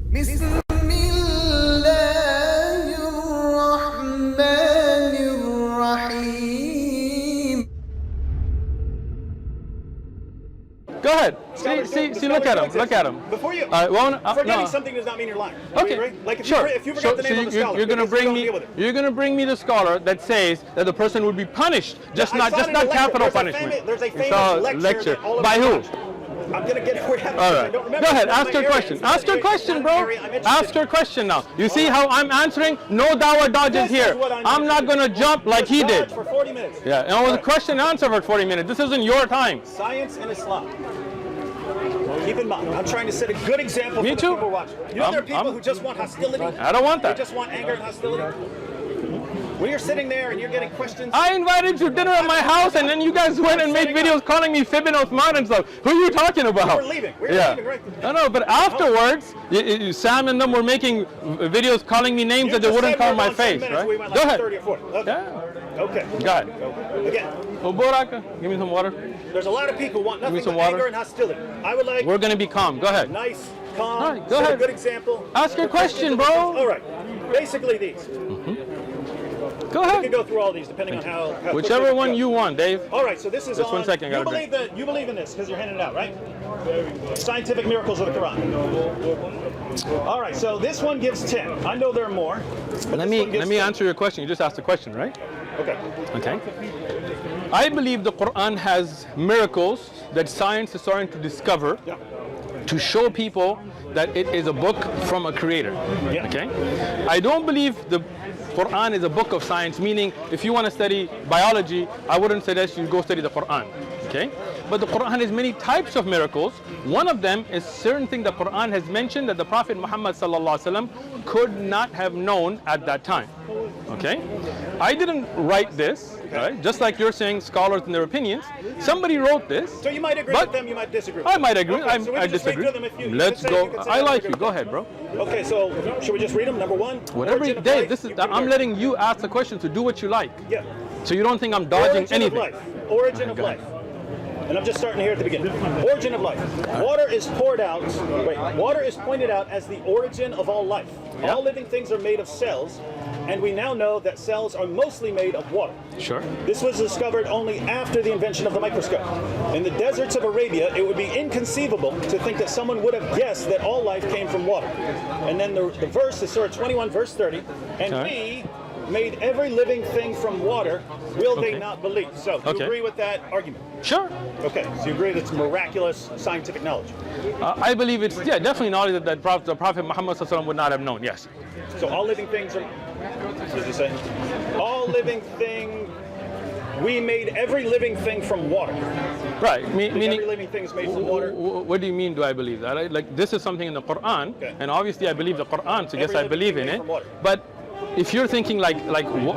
بسم الله الرحمن الرحيم. Go ahead. See, look at him. Look at him. Before you, no. forgetting something does not mean you're lying. Okay, Like if sure. you forgot the name of the scholar, you're going to bring me the scholar that says that the person would be punished, just not capital punishment. There's a famous lecture. By who? I'm going to get it for you. All right. Go ahead. Ask your question. Ask your question, bro. Ask your question now. You see how I'm answering? No dawah dodges here. I'm not going to jump like he did. For 40 minutes. Yeah. And it was a question and answer for 40 minutes. This isn't your time. Science and Islam. Keep in mind, I'm trying to set a good example for the people watching. You know there are people who just want hostility? I don't want that. They just want anger and hostility? When you're sitting there and you're getting questions... I invited you to dinner at my house and then you guys went and made videos calling me Sheikh Uthman and stuff. Who are you talking about? We're leaving. We're leaving right now. No, but afterwards, Sam and them were making videos calling me names that they wouldn't call my face, right? We went Go like ahead. 30 or 40. Okay. Yeah. Okay. Go ahead. Again. Give me some water. There's a lot of people who want nothing but anger and hostility. I would like... We're going to be calm. Go ahead. Nice, calm, all right, go ahead. A good example. Ask your question, bro. All right. Basically these. Go ahead. We can go through all these depending on how whichever one you want, Dave. All right, so this is just 1 second. You believe in this because you're handing it out, right? Scientific miracles of the Quran. All right, so this one gives 10. I know there are more. Let me answer your question. You just asked a question, right? Okay. Okay. I believe the Quran has miracles that science is starting to discover to show people that it is a book from a creator. Yeah. Okay. I don't believe the Quran is a book of science, meaning if you want to study biology, I wouldn't suggest you go study the Quran. Okay? But the Quran has many types of miracles. One of them is certain thing the Quran has mentioned that the Prophet Muhammad ﷺ could not have known at that time. Okay? I didn't write this, right? Just like you're saying scholars in their opinions. Somebody wrote this. So you might agree with them, you might disagree with them. I might agree. Okay, so I disagree. Let's go. I like you. Go ahead, bro. Okay, so should we just read them? Number one? Whatever, Dave, I'm letting you ask the question to do what you like. Yeah. So you don't think I'm dodging anything. Origin of life. And I'm just starting here at the beginning. Origin of life. Water is poured out. Water is pointed out as the origin of all life. Yeah. All living things are made of cells, and we now know that cells are mostly made of water. Sure. This was discovered only after the invention of the microscope. In the deserts of Arabia, it would be inconceivable to think that someone would have guessed that all life came from water. And then the verse is Surah 21, verse 30, and we made every living thing from water, will they not believe? So, do you agree with that argument? Sure. Okay, so you agree that it's miraculous scientific knowledge? I believe it's, definitely knowledge that the Prophet Muhammad ﷺ would not have known, yes. So all living things are, what does he say? All living thing, we made every living thing from water. Right, meaning every living thing is made from water. What do you mean, do I believe that? Like, this is something in the Quran, and obviously I believe the Quran, so yes, I believe in it. But if you're thinking like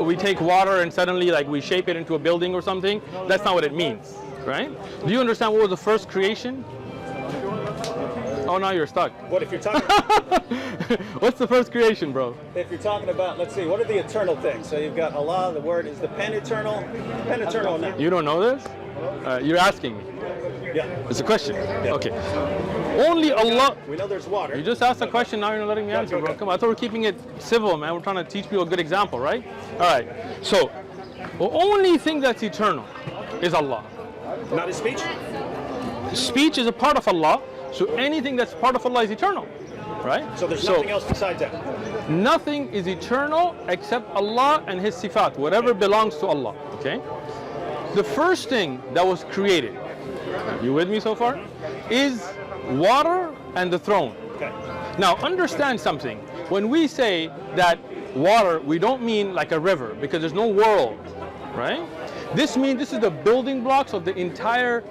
we take water and suddenly like we shape it into a building or something, that's not what it means, right? Do you understand what was the first creation? Oh, now you're stuck. What if you're talking? What's the first creation, bro? If you're talking about, let's see, what are the eternal things? So you've got Allah. The word is the pen-eternal. Pen-eternal now. You don't know this? You're asking me. Yeah. It's a question. Yeah. Okay. Only Allah. We know there's water. You just asked a question. Now you're not letting me answer, bro. Come on. I thought we're keeping it civil, man. We're trying to teach people a good example, right? All right. So, the only thing that's eternal is Allah. Not his speech? Speech is a part of Allah. So anything that's part of Allah is eternal, right? So there's nothing else besides that? Nothing is eternal except Allah and His sifat, whatever belongs to Allah, okay? The first thing that was created, you with me so far, is water and the throne. Okay. Now understand something. When we say that water, we don't mean like a river because there's no world, right? This means this is the building blocks of the entire,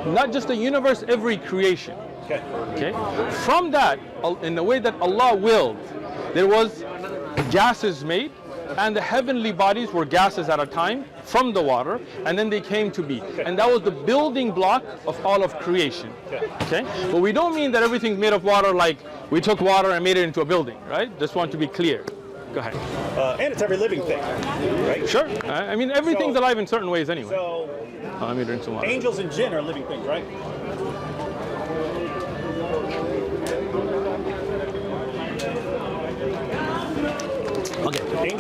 not just the universe, every creation. Okay. From that, in the way that Allah willed, there was gases made, and the heavenly bodies were gases at a time from the water, and then they came to be. And that was the building block of all of creation. Okay. But we don't mean that everything's made of water like we took water and made it into a building, right? Just want to be clear. Go ahead. And it's every living thing, right? Sure. I mean, everything's alive in certain ways anyway. So, let me drink some water. Angels and jinn are living things, right?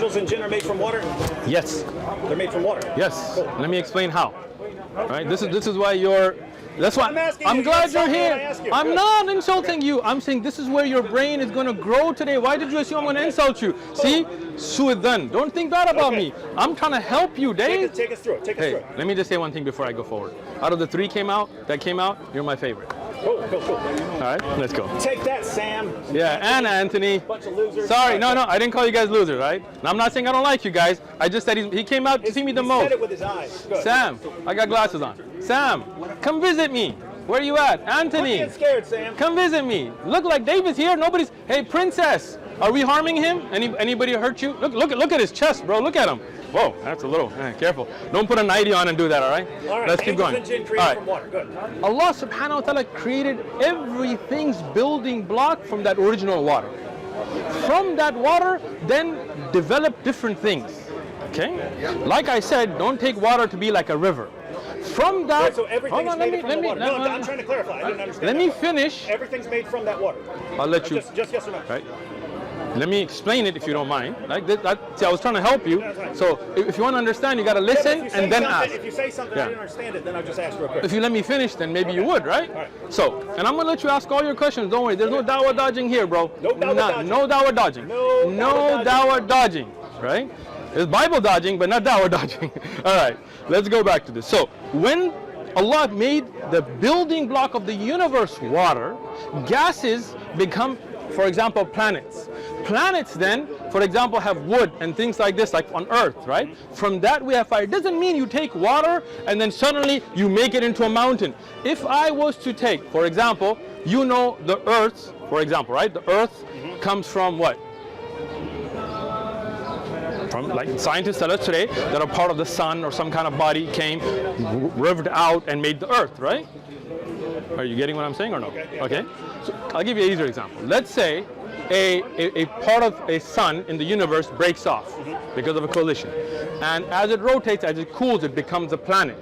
angels and jinn are made from water? Yes. They're made from water. Yes. Cool. Let me explain how. All right. This is why you're. That's why I'm glad you're here. I'm Good. not insulting you. I'm saying this is where your brain is going to grow today. Why did you assume I'm going to insult you? See, Su'adhan. Don't think bad about me. I'm trying to help you, Dave. Take us through it. Take us through it. Let me just say one thing before I go forward. Out of the three that came out, you're my favorite. Cool. All right, let's go. Take that, Sam. Yeah, and Anthony. Bunch of losers. Sorry, no, I didn't call you guys losers, right? And I'm not saying I don't like you guys. I just said he came out to see me the He most. said it with his eyes. Good. Sam, I got glasses on. Sam, come visit me. Where are you at? Anthony. Don't get scared, Sam. Come visit me. Look, like David's here. Nobody's. Hey, princess, are we harming him? Anybody hurt you? Look at his chest, bro. Look at him. Whoa, that's a little. Careful. Don't put a nightie on and do that. All right. All right. Let's keep going. And jinn created All right. from water. Good. Allah Subhanahu wa Taala created everything's building block from that original water. From that water, then developed different things. Okay. Like I said, don't take water to be like a river. From that, Wait, so everything's made from the water. No, let me- I'm trying to clarify. I didn't understand. Let that me part. finish. Everything's made from that water. I'll let you. Just yes or no. Right. Let me explain it if you don't mind. Like see, I was trying to help you. So if you want to understand, you got to Yeah, but listen if you say and then something- ask. If you say something Yeah. I didn't understand it, then I'll just ask real quick. If you let me finish, then maybe you would, right? All right. So, and I'm gonna let you ask all your questions. Don't worry. There's no dawah dodging here, bro. No dawah dodging. No dawah dodging. No dawah dodging. Right? It's Bible dodging, but not dawah dodging. All right. Let's go back to this. So when Allah made the building block of the universe water, gases become, for example, planets. Planets then, for example, have wood and things like this, like on Earth, right? From that we have fire. It doesn't mean you take water and then suddenly you make it into a mountain. If I was to take, for example, you know the Earth, for example, right? The Earth comes from what? From, like scientists tell us today that a part of the sun or some kind of body came, rived out and made the Earth, right? Are you getting what I'm saying or no? Okay. So I'll give you an easier example. Let's say a part of a sun in the universe breaks off because of a collision. And as it rotates, as it cools, it becomes a planet.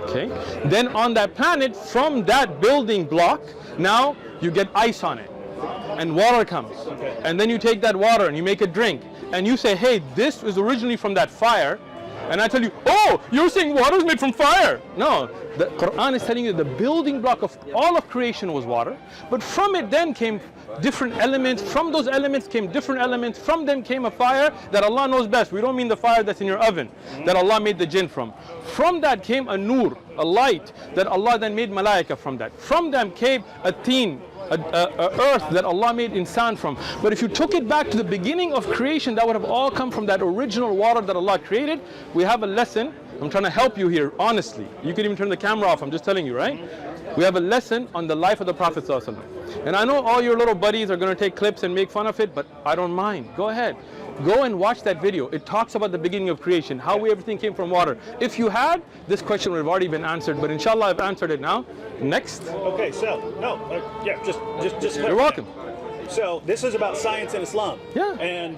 Okay. Then on that planet, from that building block, now you get ice on it. And water comes. And then you take that water and you make a drink. And you say, hey, this was originally from that fire. And I tell you, oh, you're saying water is made from fire. No, the Quran is telling you the building block of all of creation was water. But from it then came different elements. From those elements came different elements. From them came a fire that Allah knows best. We don't mean the fire that's in your oven that Allah made the jinn from. From that came a nur, a light that Allah then made malaika from that. From them came a teen, a earth that Allah made insan from. But if you took it back to the beginning of creation, that would have all come from that original water that Allah created. We have a lesson. I'm trying to help you here, honestly. You can even turn the camera off, I'm just telling you, right? We have a lesson on the life of the Prophet ﷺ. And I know all your little buddies are going to take clips and make fun of it, but I don't mind. Go ahead. Go and watch that video. It talks about the beginning of creation, how everything came from water. If you had, this question would have already been answered, but inshallah I've answered it now. Next. Okay, so, yeah, just You're welcome. So this is about science and Islam. Yeah. And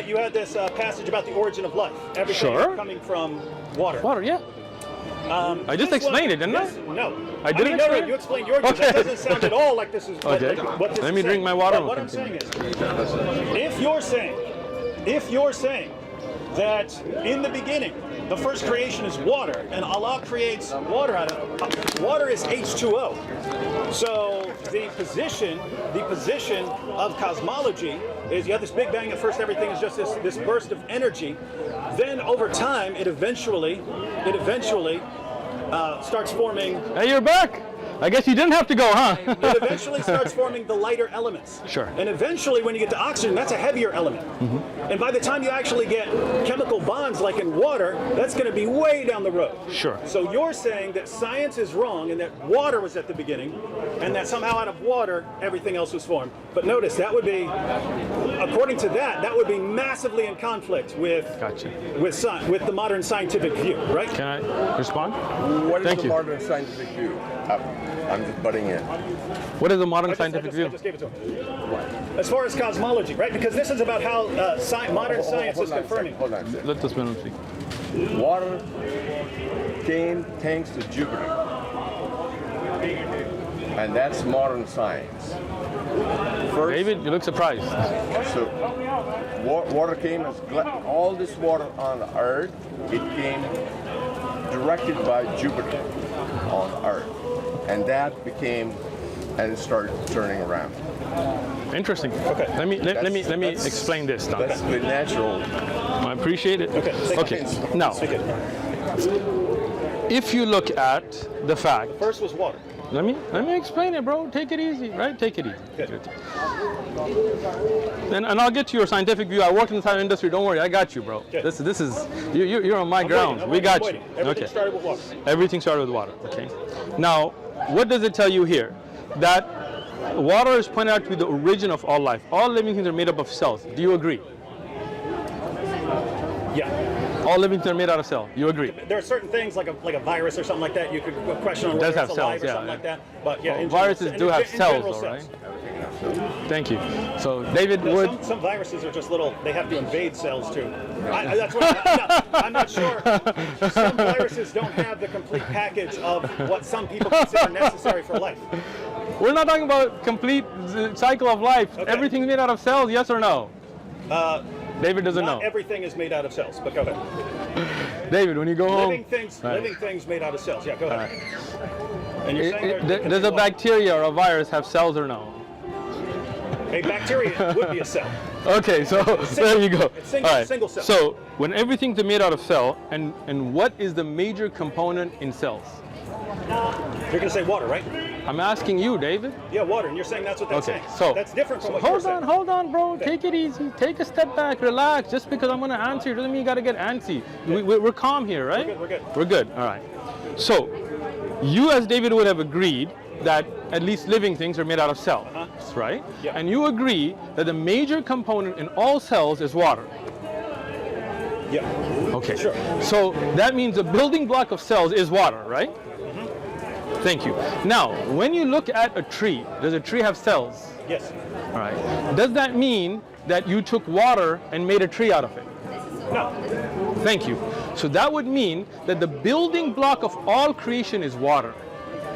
you had this passage about the origin of life. Everything Sure. coming from water. Water, yeah. I just this explained one- it, didn't I? this- No. I didn't No, explain it? you explained yours. Okay. That doesn't sound at all like this is Okay. what this Let is me drink saying. my water But and what we'll I'm saying is, if you're saying that in the beginning, the first creation is water, and Allah creates water out of water is H2O. So the position of cosmology is you have this Big Bang. At first, everything is just this burst of energy. Then over time, it eventually starts forming. Hey, you're back. I guess you didn't have to go, huh? It eventually starts forming the lighter elements. Sure. And eventually, when you get to oxygen, that's a heavier element. And by the time you actually get chemical bonds like in water, that's going to be way down the road. Sure. So you're saying that science is wrong and that water was at the beginning, and that somehow out of water, everything else was formed. But notice, that would be, according to that would be massively in conflict with Gotcha. with the modern scientific view, right? Can I respond? What is Thank the you. modern scientific view? I'm just butting in. What is the modern I scientific view? just gave it to him. As far as cosmology, right? Because this is about how modern science is confirming. Hold on a second. Let this man speak. Water came thanks to Jupiter. And that's modern science. First, David, you look surprised. so water came as all this water on Earth. It came directed by Jupiter on Earth, and that became, and it started turning around. Interesting. Okay. Let me explain this. Now. That's the natural. I appreciate it. Okay. Now, Take it. if you look at the fact, First was water. let me explain it, bro. Take it easy, right? Take it easy. Good. And I'll get to your scientific view. I worked in the science industry. Don't worry, I got you, bro. Good. This is you're on my ground. I'm We got waiting. you. Everything Okay. started with water. Everything started with water. Okay. Now, what does it tell you here? That water is pointed out to be the origin of all life. All living things are made up of cells. Do you agree? Yeah. All living things are made out of cells. You agree? There are certain things like a virus or something like that. You could question on It does whether have it's alive cells, or yeah, something yeah. like that. But yeah, Well, in viruses general, do have in cells, general, though, right? cells. Thank you. So, David No, Wood. some viruses are just little. They have to invade cells too. That's what I'm not sure. Some viruses don't have the complete package of what some people consider necessary for life. We're not talking about complete cycle of life. Okay. Everything's made out of cells, yes or no? David doesn't Not know. everything is made out of cells, but go ahead. David, when you go home, Living things made out of cells. Yeah, go ahead. And you're saying does a bacteria or a virus have cells or no? A bacteria would be a cell. Okay, so there you go. It's single cell. So when everything's made out of cell, and what is the major component in cells? You're going to say water, right? I'm asking you, David. Yeah, water, and you're saying that's what that's Okay, saying. so That's different from what you're saying. Hold on, bro. Take it easy. Take a step back. Relax. Just because I'm going to answer you doesn't mean you got to get antsy. We're calm here, right? We're good. We're good. All right. So you, as David, would have agreed that at least living things are made out of cells, right? Yeah. And you agree that the major component in all cells is water. Yeah. Okay. Sure. So that means the building block of cells is water, right? Thank you. Now, when you look at a tree, does a tree have cells? Yes. All right. Does that mean that you took water and made a tree out of it? No. Thank you. So that would mean that the building block of all creation is water,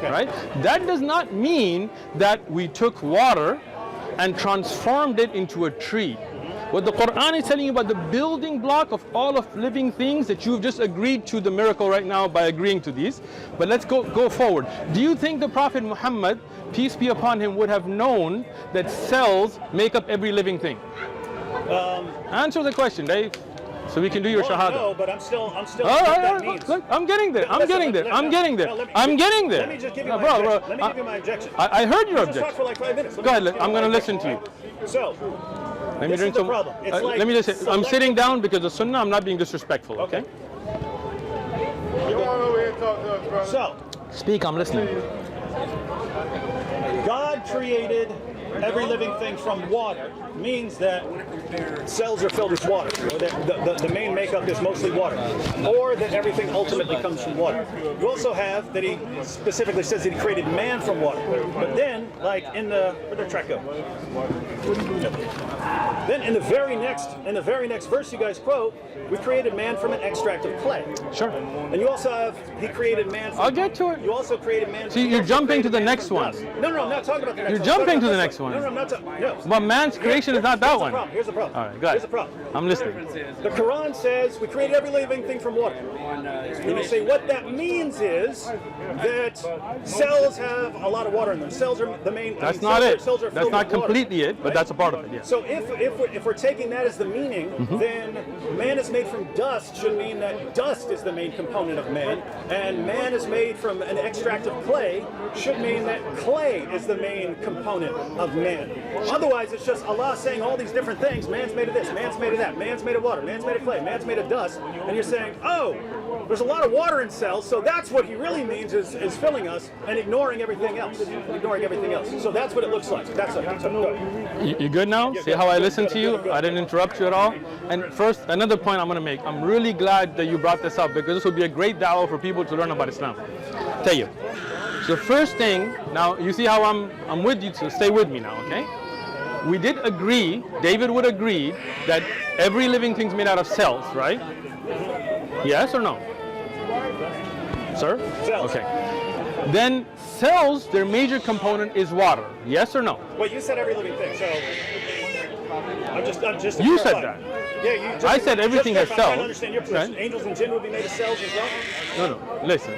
right? That does not mean that we took water and transformed it into a tree. What the Quran is telling you about the building block of all of living things, that you've just agreed to the miracle right now by agreeing to these. But let's go forward. Do you think the Prophet Muhammad, peace be upon him, would have known that cells make up every living thing? Answer the question, Dave, so we can do your shahada. No, but I'm still All what right, that means. look, I'm getting there. I'm Listen, getting there. let- I'm no, getting there. no, let me- I'm getting there. Let me just give you my Bro, objection. Let me give you my objection. I heard your Just talk objection. for like 5 minutes. Go ahead. I'm going to listen to you. So, Let me this drink is the some. problem. It's like Let me just say, I'm selective- sitting down because of Sunnah. I'm not being disrespectful. Okay. You want over here and talk to us, brother? so Speak. I'm listening. God created every living thing from water means that cells are filled with water, or that the main makeup is mostly water, or that everything ultimately comes from water. You also have that he specifically says that he created man from water. But then, like in the where'd the track go? Then in the very next verse you guys quote, we created man from an extract of clay. Sure. And you also have he created man from, I'll get to it. you also created man. See, you you're also jumping to created the man next from one. dust. No, I'm not talking about the next You're one. jumping I'm talking to the about next this one. No, I'm not talking. No. But man's creation is not that Here's one. The problem. Here's the problem. All right, go ahead. Here's the problem. I'm listening. The Quran says we created every living thing from water. And you say what that means is that cells have a lot of water in them. Cells are the main. That's cells not are- it. cells are That's filled not with water, completely it, but right? that's a part of it. Yeah. So if we're taking that as the meaning, then man is made from dust should mean that dust is the main component of man, and man is made from an extract of clay should mean that clay is the main component of man. Otherwise, it's just Allah saying all these different things. Man's made of this, man's made of that, man's made of water, man's made of clay, man's made of dust, and you're saying, oh, there's a lot of water in cells, so that's what he really means is filling us and ignoring everything else. So that's what it looks like. That's it. So, go ahead. You good now? Yeah, See good, how I good, listened good, to you? good, good. I didn't interrupt you at all. And first, another point I'm going to make. I'm really glad that you brought this up because this would be a great dawah for people to learn about Islam. Tell you. So the first thing, now you see how I'm with you, so stay with me now, okay? We did agree, David would agree, that every living thing's made out of cells, right? Yes or no? Sir? Cells. Okay. then cells, their major component is water. Yes or no? Well, you said every living thing, so I'm just. You said that. Yeah, you. Just, I said everything has I'm trying cells. to understand your position. Right? Angels and jinn would be made of cells as well. No. Listen.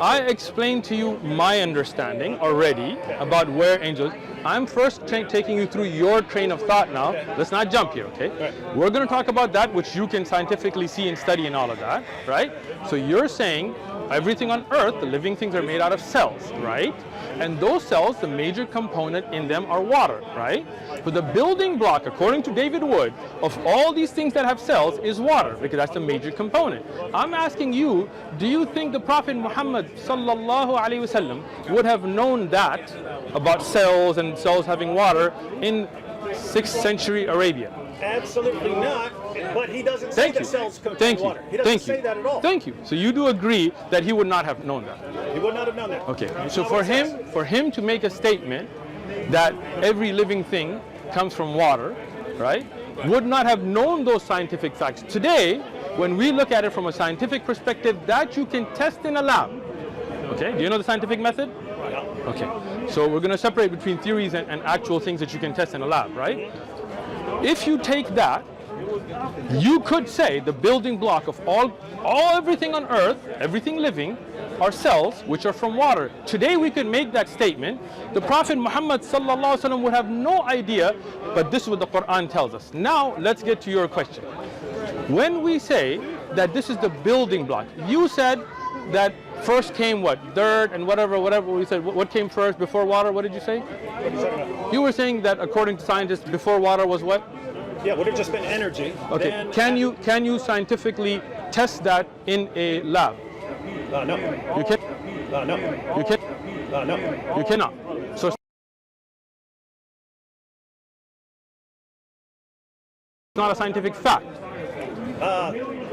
I explained to you my understanding already about where angels. I'm first taking you through your train of thought now. Let's not jump here, okay? Right. We're going to talk about that which you can scientifically see and study and all of that, right? So you're saying everything on earth, the living things are made out of cells, right? And those cells, the major component in them are water, right? So the building block, according to David Wood, of all these things that have cells is water, because that's the major component. I'm asking you, do you think the Prophet Muhammad sallallahu alaihi wasallam would have known that about cells and cells having water in 6th century Arabia? Absolutely not. But he doesn't say that cells contain water. He doesn't say that at all. Thank you. So you do agree that he would not have known that? He would not have known that. Okay. So for him to make a statement that every living thing comes from water, right, would not have known those scientific facts. Today, when we look at it from a scientific perspective, that you can test in a lab. Okay. Do you know the scientific method? Okay. So we're going to separate between theories and actual things that you can test in a lab, right? If you take that, you could say the building block of everything on earth, everything living, are cells which are from water. Today we could make that statement. The Prophet Muhammad sallallahu alaihi wasallam would have no idea, but this is what the Quran tells us. Now let's get to your question. When we say that this is the building block, you said that first came what? Dirt and whatever we said. What came first before water? What did you say? You were saying that according to scientists, before water was what? Yeah, would have just been energy. Okay. Can you scientifically test that in a lab? No. You can. No. You can. No. You cannot. So it's not a scientific fact.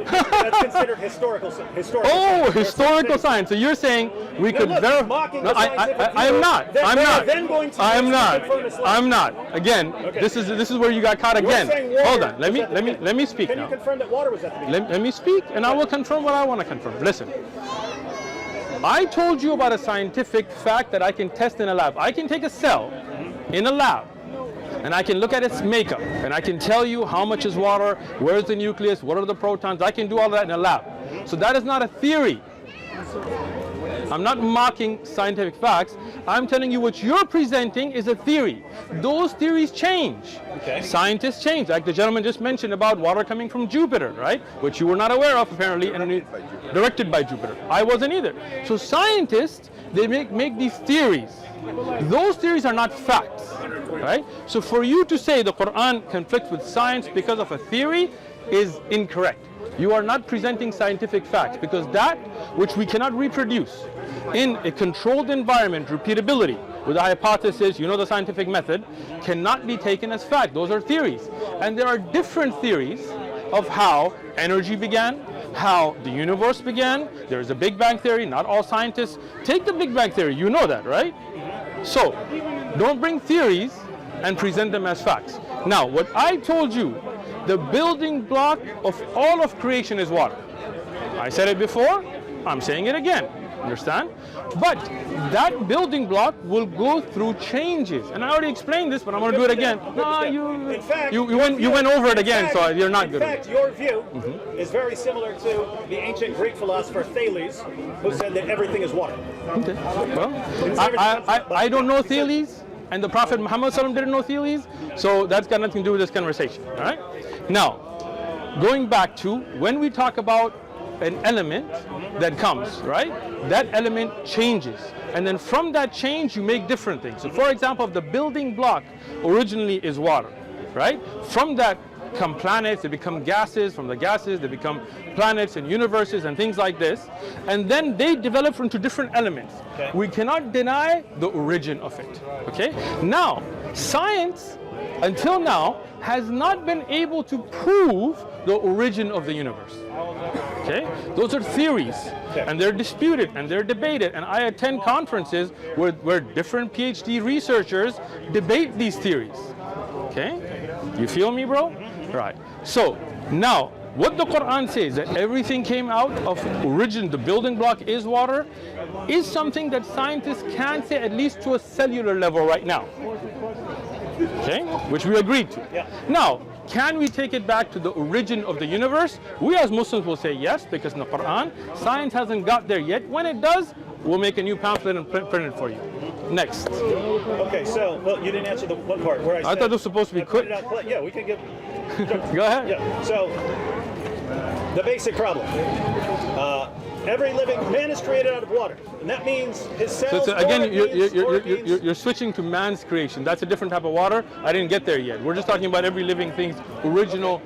That's considered historical science. Oh, historical science. So you're saying we could verify? No, I am not. I'm not. Again, okay. This is where you got caught again. Hold on. Let me speak now. Can you confirm that water was at the beginning? Let me speak, and I will confirm what I want to confirm. Listen. I told you about a scientific fact that I can test in a lab. I can take a cell in a lab, and I can look at its makeup, and I can tell you how much is water, where's the nucleus, what are the protons. I can do all that in a lab. So that is not a theory. I'm not mocking scientific facts. I'm telling you what you're presenting is a theory. Those theories change. Okay. Scientists change, like the gentleman just mentioned about water coming from Jupiter, right? Which you were not aware of apparently, and directed by Jupiter. I wasn't either. So scientists, they make these theories. Those theories are not facts, right? So for you to say the Quran conflicts with science because of a theory is incorrect. You are not presenting scientific facts, because that which we cannot reproduce in a controlled environment, repeatability, with a hypothesis, you know the scientific method, cannot be taken as fact. Those are theories. And there are different theories of how energy began, how the universe began. There's a Big Bang theory. Not all scientists take the Big Bang theory. You know that, right? So don't bring theories and present them as facts. Now, what I told you, the building block of all of creation is water. I said it before, I'm saying it again. Understand? But that building block will go through changes. And I already explained this, but I'm going to do it again. No, you went over it again, so you're not good. In fact, your view is very similar to the ancient Greek philosopher Thales, who said that everything is water. Okay. Well, I don't know Thales, and the Prophet Muhammad didn't know Thales, so that's got nothing to do with this conversation. All right? Now, going back to when we talk about an element that comes, right? That element changes. And then from that change, you make different things. So for example, if the building block originally is water, right? From that come planets, they become gases. From the gases, they become planets and universes and things like this. And then they develop into different elements. Okay. We cannot deny the origin of it, okay? Now, science, until now, has not been able to prove the origin of the universe. Okay? Those are theories, and they're disputed, and they're debated, and I attend conferences where different PhD researchers debate these theories. Okay? You feel me, bro? Right. So, now, what the Quran says, that everything came out of origin, the building block is water, is something that scientists can say at least to a cellular level right now. Okay, which we agreed to. Yeah. Now, can we take it back to the origin of the universe? We as Muslims will say yes, because in the Quran, science hasn't got there yet. When it does, we'll make a new pamphlet and print it for you. Next. Okay, so, well, you didn't answer the one part where I said... I thought it was supposed to be quick. Yeah, we can get... Go ahead. Yeah, so, the basic problem. Every living man is created out of water, and that means his cells... So again, you're switching to man's creation. That's a different type of water. I didn't get there yet. We're just talking about every living thing's original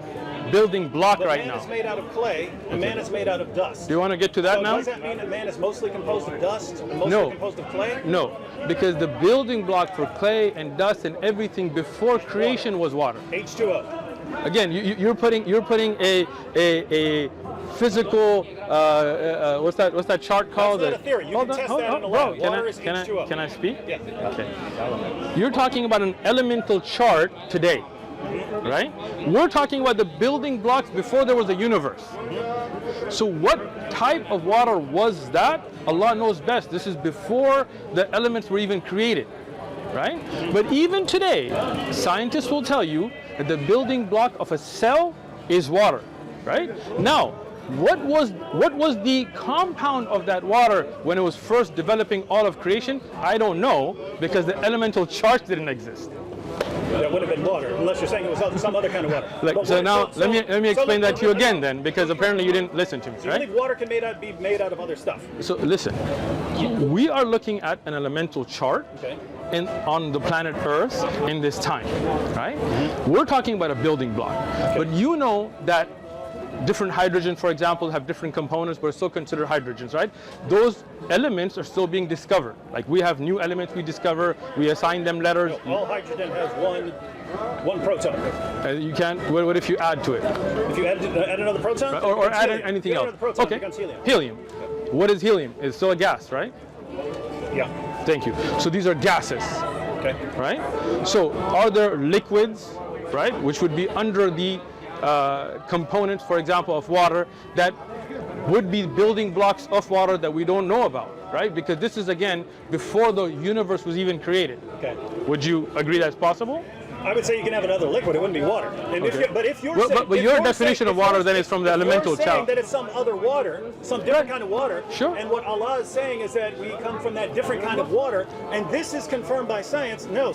building block right now. Man is made out of clay, and man is made out of dust. Do you want to get to that So now? does that mean that man is mostly composed of dust and mostly composed of clay? No, because the building block for clay and dust and everything before creation was water. H2O. Again, you're putting a physical what's that chart called? That's not a theory. You can test that in the lab. Water is H2O. Can I speak? Yeah. Okay. You're talking about an elemental chart today, right? We're talking about the building blocks before there was a universe. So what type of water was that? Allah knows best. This is before the elements were even created, right? But even today, scientists will tell you that the building block of a cell is water, right? Now, what was the compound of that water when it was first developing all of creation? I don't know, because the elemental charts didn't exist. That would have been water, unless you're saying it was some other kind of water. Let me explain that to you again then, because apparently you didn't listen to me, So you right? think water can be made out of other stuff? So listen, we are looking at an elemental chart Okay. on the planet Earth in this time, right? We're talking about a building block, but you know that different hydrogen, for example, have different components, but are still considered hydrogens, right? Those elements are still being discovered. Like we have new elements we discover, we assign them letters. No, all hydrogen has one proton. You can't. What if you add to it? If you add another proton, Right? Or add helium. anything If you add else? another proton, Okay. it becomes helium. Helium. What is helium? It's still a gas, right? Yeah. Thank you. So these are gases, Okay. right? So are there liquids, right, which would be under the components, for example, of water, that would be building blocks of water that we don't know about, right? Because this is, again, before the universe was even created. Okay. Would you agree that's possible? I would say you can have another liquid. It wouldn't be water. And Okay. but if you're Well, saying, but if your you're definition saying- of water then is from the elemental You're saying chart. that it's some other water, some different kind of water. Sure. And what Allah is saying is that we come from that different kind of water, and this is confirmed by science. No,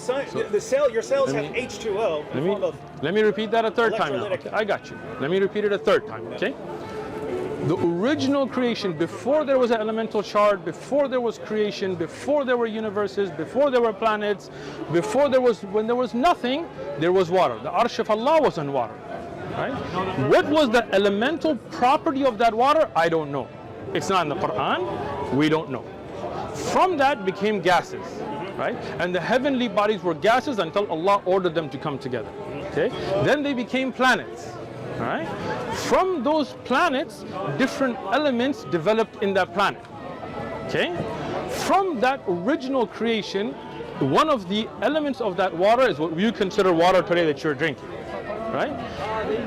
your cells have H2O. in the form of Let me repeat that a third time now. electrolytic. Okay, I got you. Let me repeat it a third time, okay? The original creation, before there was an elemental chart, before there was creation, before there were universes, before there were planets, when there was nothing, there was water. The Arsh of Allah was on water, right? What was the elemental property of that water? I don't know. It's not in the Quran. We don't know. From that became gases, right? And the heavenly bodies were gases until Allah ordered them to come together, okay? Then they became planets. All right? From those planets, different elements developed in that planet. Okay? From that original creation, one of the elements of that water is what you consider water today that you're drinking. Right?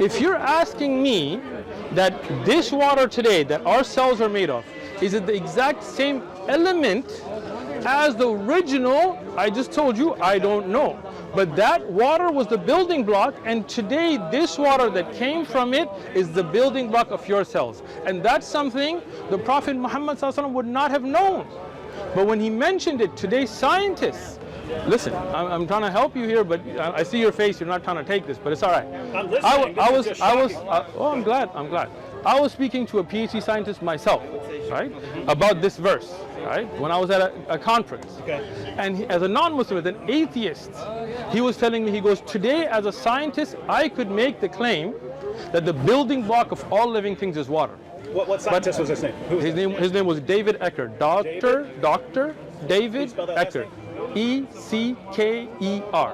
If you're asking me that this water today that our cells are made of, is it the exact same element as the original? I just told you I don't know. But that water was the building block, and today this water that came from it is the building block of your cells. And that's something the Prophet Muhammad ﷺ would not have known. But when he mentioned it, today scientists, listen, I'm trying to help you here, but I see your face, you're not trying to take this, but it's all right. I'm listening. I'm glad. I was speaking to a PhD scientist myself, right, about this verse, right, when I was at a conference. Okay. And as a non-Muslim, as an atheist, he was telling me, he goes, today as a scientist, I could make the claim that the building block of all living things is water. What scientist was his name? Who was His name was David Ecker. Dr. David spell that last Ecker. E-C-K-E-R.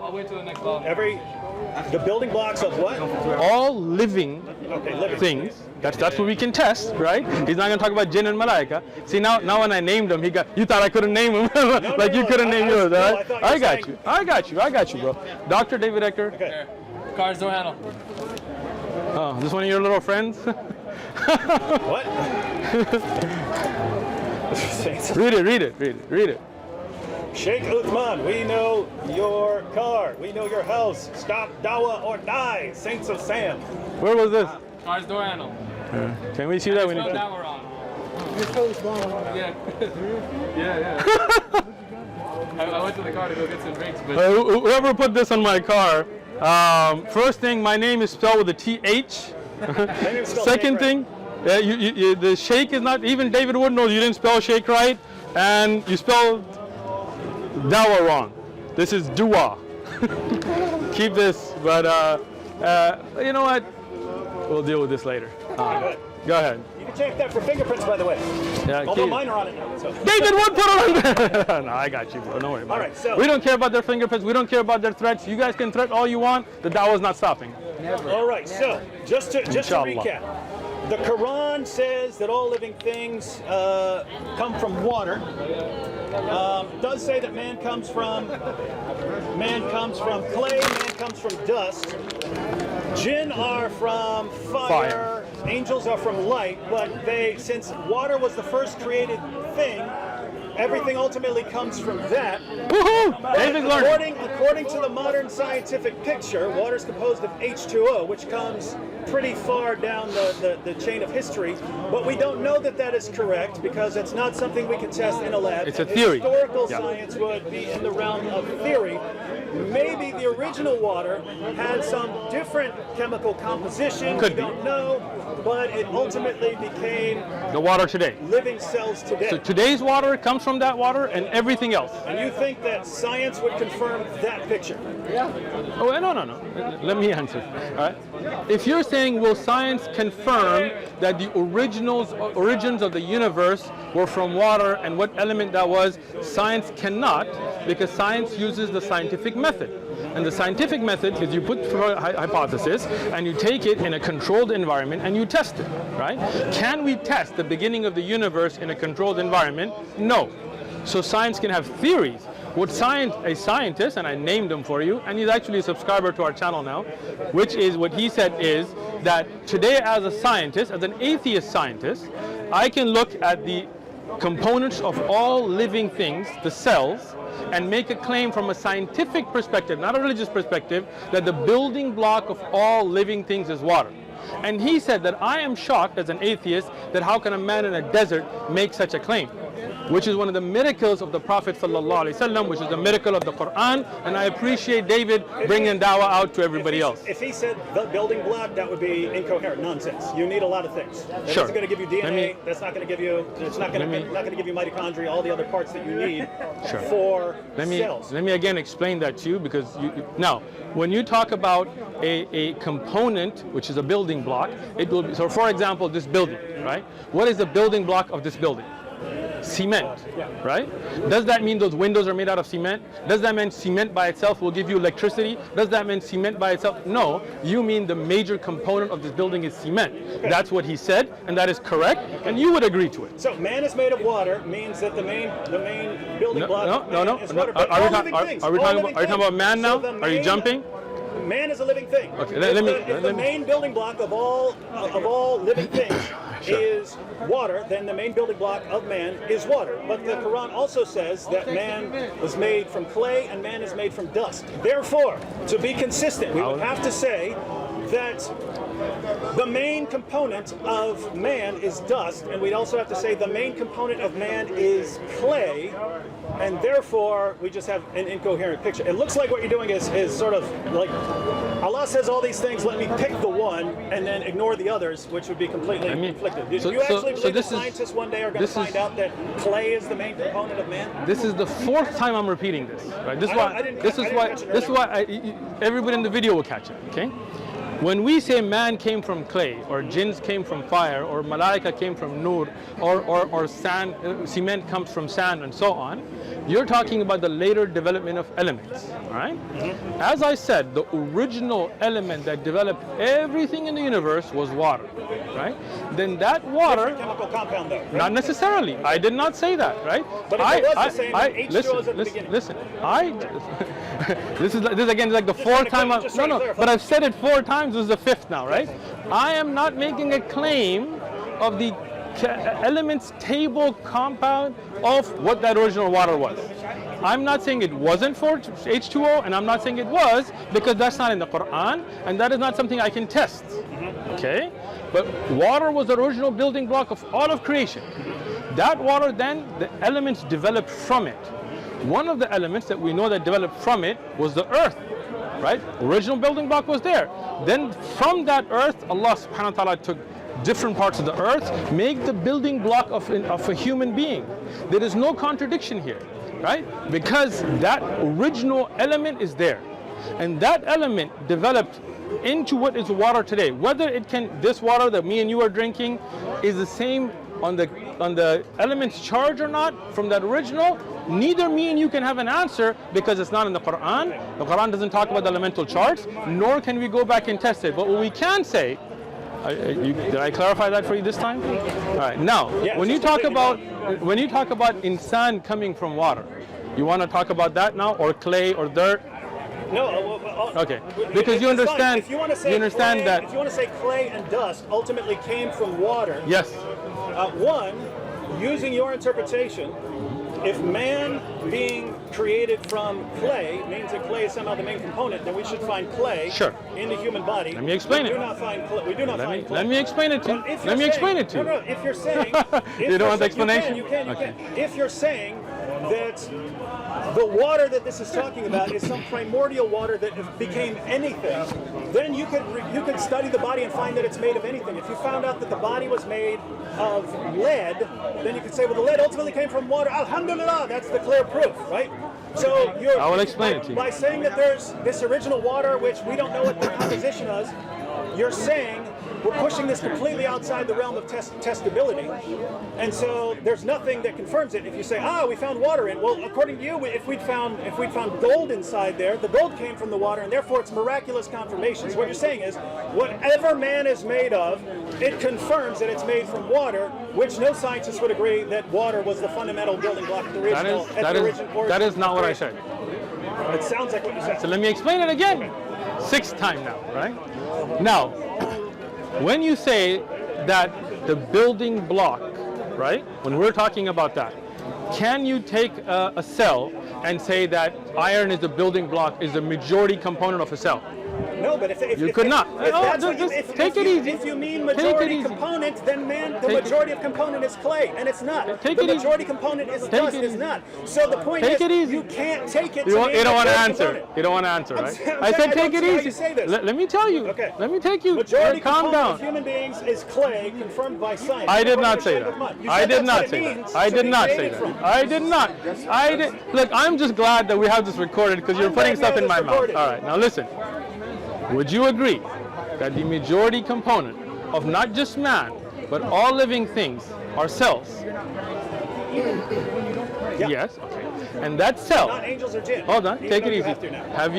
The building blocks of what? All living Living things. That's what we can test, right? He's not going to talk about jinn and malaika. See, now when I named him, you thought I couldn't name him. Like you couldn't name yours, all right? I got you, bro. Dr. David Ecker. Okay. Car's door handle. Oh, is this one of your little friends? What? Read it. Sheikh Uthman, we know your car. We know your house. Stop Dawah or die. Saints of Sam. Where was this? Car's door handle. Can we see that? We need Spelled to... Dawah wrong. Yeah. yeah. I went to the car to go get some drinks, but Whoever put this on my car, first thing, my name is spelled with a TH. Second thing, the Sheikh is not, even David Wood knows you didn't spell Sheikh right, and you spelled Dawah wrong. This is Dua. Keep this, but you know what? We'll deal with this later. Go ahead. You can check that for fingerprints, by the way. Yeah, Although mine are on it now. So. David Wood put it on there. No, I got you, bro. Don't worry about All right, it. so we don't care about their fingerprints. We don't care about their threats. You guys can threat all you want. The Dawah's not stopping. all right. So just to Inshallah. recap, the Quran says that all living things come from water. It does say that man comes from clay, man comes from dust. Jinn are from fire, angels are from light, but since water was the first created thing, everything ultimately comes from that. Woohoo! David's learning. According to the modern scientific picture, water is composed of H2O, which comes pretty far down the chain of history, but we don't know that that is correct because it's not something we can test in a lab. It's a theory. Historical science would be in the realm of theory. Maybe the original water had some different chemical composition. Could we don't know, but it ultimately became The water today. living cells today. So today's water comes from that water and everything else. And you think that science would confirm that picture? Oh, no. Let me answer. All right. If you're saying, will science confirm that the origins of the universe were from water and what element that was, science cannot, because science uses the scientific method. And the scientific method is you put forward a hypothesis and you take it in a controlled environment and you test it, right? Can we test the beginning of the universe in a controlled environment? No. So science can have theories. What a scientist, and I named him for you, and he's actually a subscriber to our channel now, which is what he said is that today as a scientist, as an atheist scientist, I can look at the components of all living things, the cells, and make a claim from a scientific perspective, not a religious perspective, that the building block of all living things is water. And he said that I am shocked as an atheist that how can a man in a desert make such a claim, which is one of the miracles of the Prophet ﷺ, which is the miracle of the Quran, and I appreciate David bringing Dawah out to everybody else. If he said the building block, that would be incoherent nonsense. You need a lot of things. That Sure. isn't going to give you DNA. That's not going to give you. It's not going to give you mitochondria. All the other parts that you need Sure. for Let cells. me again explain that to you, because now when you talk about a component which is a building block, it will be, so for example, this building, right? What is the building block of this building? Cement, right? Does that mean those windows are made out of cement? Does that mean cement by itself will give you electricity? Does that mean cement by itself? No, you mean the major component of this building is cement. That's what he said, and that is correct, and you would agree to it. So man is made of water means that the main building block of man is water. But Are we all living things, talking all living about man things. now? So the Are you main- jumping? Man is a living thing. Okay, If the main building block of all living things is water, then the main building block of man is water. But the Quran also says that man was made from clay and man is made from dust. Therefore, to be consistent, we would have to say that the main component of man is dust, and we'd also have to say the main component of man is clay, and therefore we just have an incoherent picture. It looks like what you're doing is sort of like Allah says all these things, let me pick the one and then ignore the others, which would be completely conflicted. Do you actually believe that scientists one day are going to find out that clay is the main component of man? This is the fourth time I'm repeating this. Right? This is why everybody in the video will catch it. Okay. When we say man came from clay, or jinns came from fire, or malaika came from nur, or sand, cement comes from sand, and so on, you're talking about the later development of elements, all right? As I said, the original element that developed everything in the universe was water, right? Then that water, Chemical compound though. not necessarily. I did not say that, right? But if it was the same, then H2O is at the beginning. Listen. This again like the fourth time. just trying to clarify. But I've said it 4 times. This is the 5th now, right? I am not making a claim of the elements table compound of what that original water was. I'm not saying it wasn't for H2O, and I'm not saying it was, because that's not in the Quran, and that is not something I can test. Okay? But water was the original building block of all of creation. That water, then, the elements developed from it. One of the elements that we know that developed from it was the earth, right? Original building block was there. Then from that earth, Allah subhanahu wa ta'ala took different parts of the earth, make the building block of a human being. There is no contradiction here, right? Because that original element is there. And that element developed into what is water today. Whether it can, this water that me and you are drinking is the same on the element's charge or not from that original, neither me and you can have an answer because it's not in the Quran. The Quran doesn't talk about the elemental charts, nor can we go back and test it. But what we can say, did I clarify that for you this time? All right. Now, when you talk about insan coming from water, you want to talk about that now, or clay or dirt? No. Okay. Because you understand. If you want to say understand clay, that. If you want to say clay and dust ultimately came from water. Yes. One, using your interpretation, if man being created from clay means that clay is somehow the main component, then we should find clay in the human body. Let me explain it. We do not find clay. Let me explain it to you. Let me explain it to you. No, if you're saying... You don't want the explanation? You can. If you're saying that the water that this is talking about is some primordial water that became anything, then you could study the body and find that it's made of anything. If you found out that the body was made of lead, then you could say, well, the lead ultimately came from water. Alhamdulillah, that's the clear proof, right? So I will explain it to you. By saying that there's this original water, which we don't know what the composition is, you're saying we're pushing this completely outside the realm of testability, and so there's nothing that confirms it. If you say, we found water in, well, according to you, if we'd found gold inside there, the gold came from the water, and therefore it's miraculous confirmation. So what you're saying is, whatever man is made of, it confirms that it's made from water, which no scientist would agree that water was the fundamental building block of the original. That is not what I said. It sounds like what you said. So let me explain it again. 6th time now, right? Now, when you say that the building block, right? When we're talking about that, can you take a cell and say that iron is the building block, is the majority component of a cell? No, but if you could not. Take it easy. If you mean majority component, then the majority of component is clay, and it's not. The majority component is dust, is not. So the point is, you can't take it. You don't want to answer. You don't want to answer, right? I said take it easy. Let me tell you. Okay. Let me take you. Majority calm component down. of human beings is clay, confirmed by science. I did not say that. I did not say that. I did not say that. I did not. Look, I'm just glad that we have this recorded because you're putting stuff in my mouth. All right, now listen. Would you agree that the majority component of not just man, but all living things are cells? Yes. Okay. And that cell. Not angels or jinn. Hold on. Take it easy. Have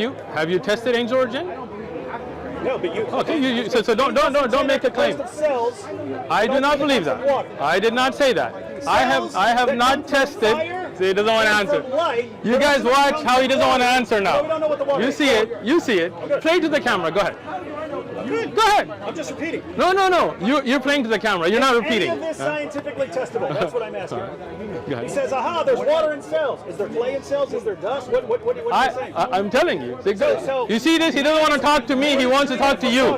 you tested angel or jinn? No, but you. Okay. So don't make a claim. I do not believe that. I did not say that. I have not tested. See, he doesn't want to answer. You guys watch how he doesn't want to answer now. You see it. You see it. Play to the camera. Go ahead. Go ahead. I'm just repeating. No. You're playing to the camera. You're not repeating. Any of this scientifically testable? That's what I'm asking. Go ahead. He says, there's water in cells. Is there clay in cells? Is there dust? What are you saying? I'm telling you. You see this? He doesn't want to talk to me. He wants to talk to you.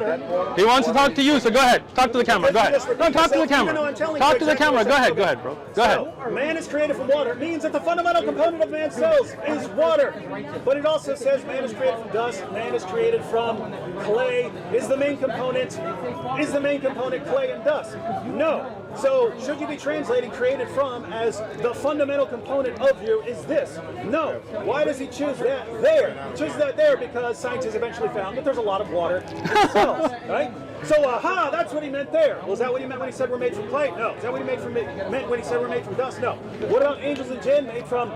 He wants to talk to you. So go ahead. Talk to the camera. Go ahead. No, talk to the camera. Talk to the camera. Go ahead, bro. Go ahead. Man is created from water. It means that the fundamental component of man's cells is water. But it also says man is created from dust. Man is created from clay. Is the main component clay and dust? No. So should you be translating created from as the fundamental component of you is this? No. Why does he choose that there? He chooses that there because scientists eventually found that there's a lot of water in cells, right? So, that's what he meant there. Well, is that what he meant when he said we're made from clay? No. Is that what he meant when he said we're made from dust? No. What about angels and jinn made from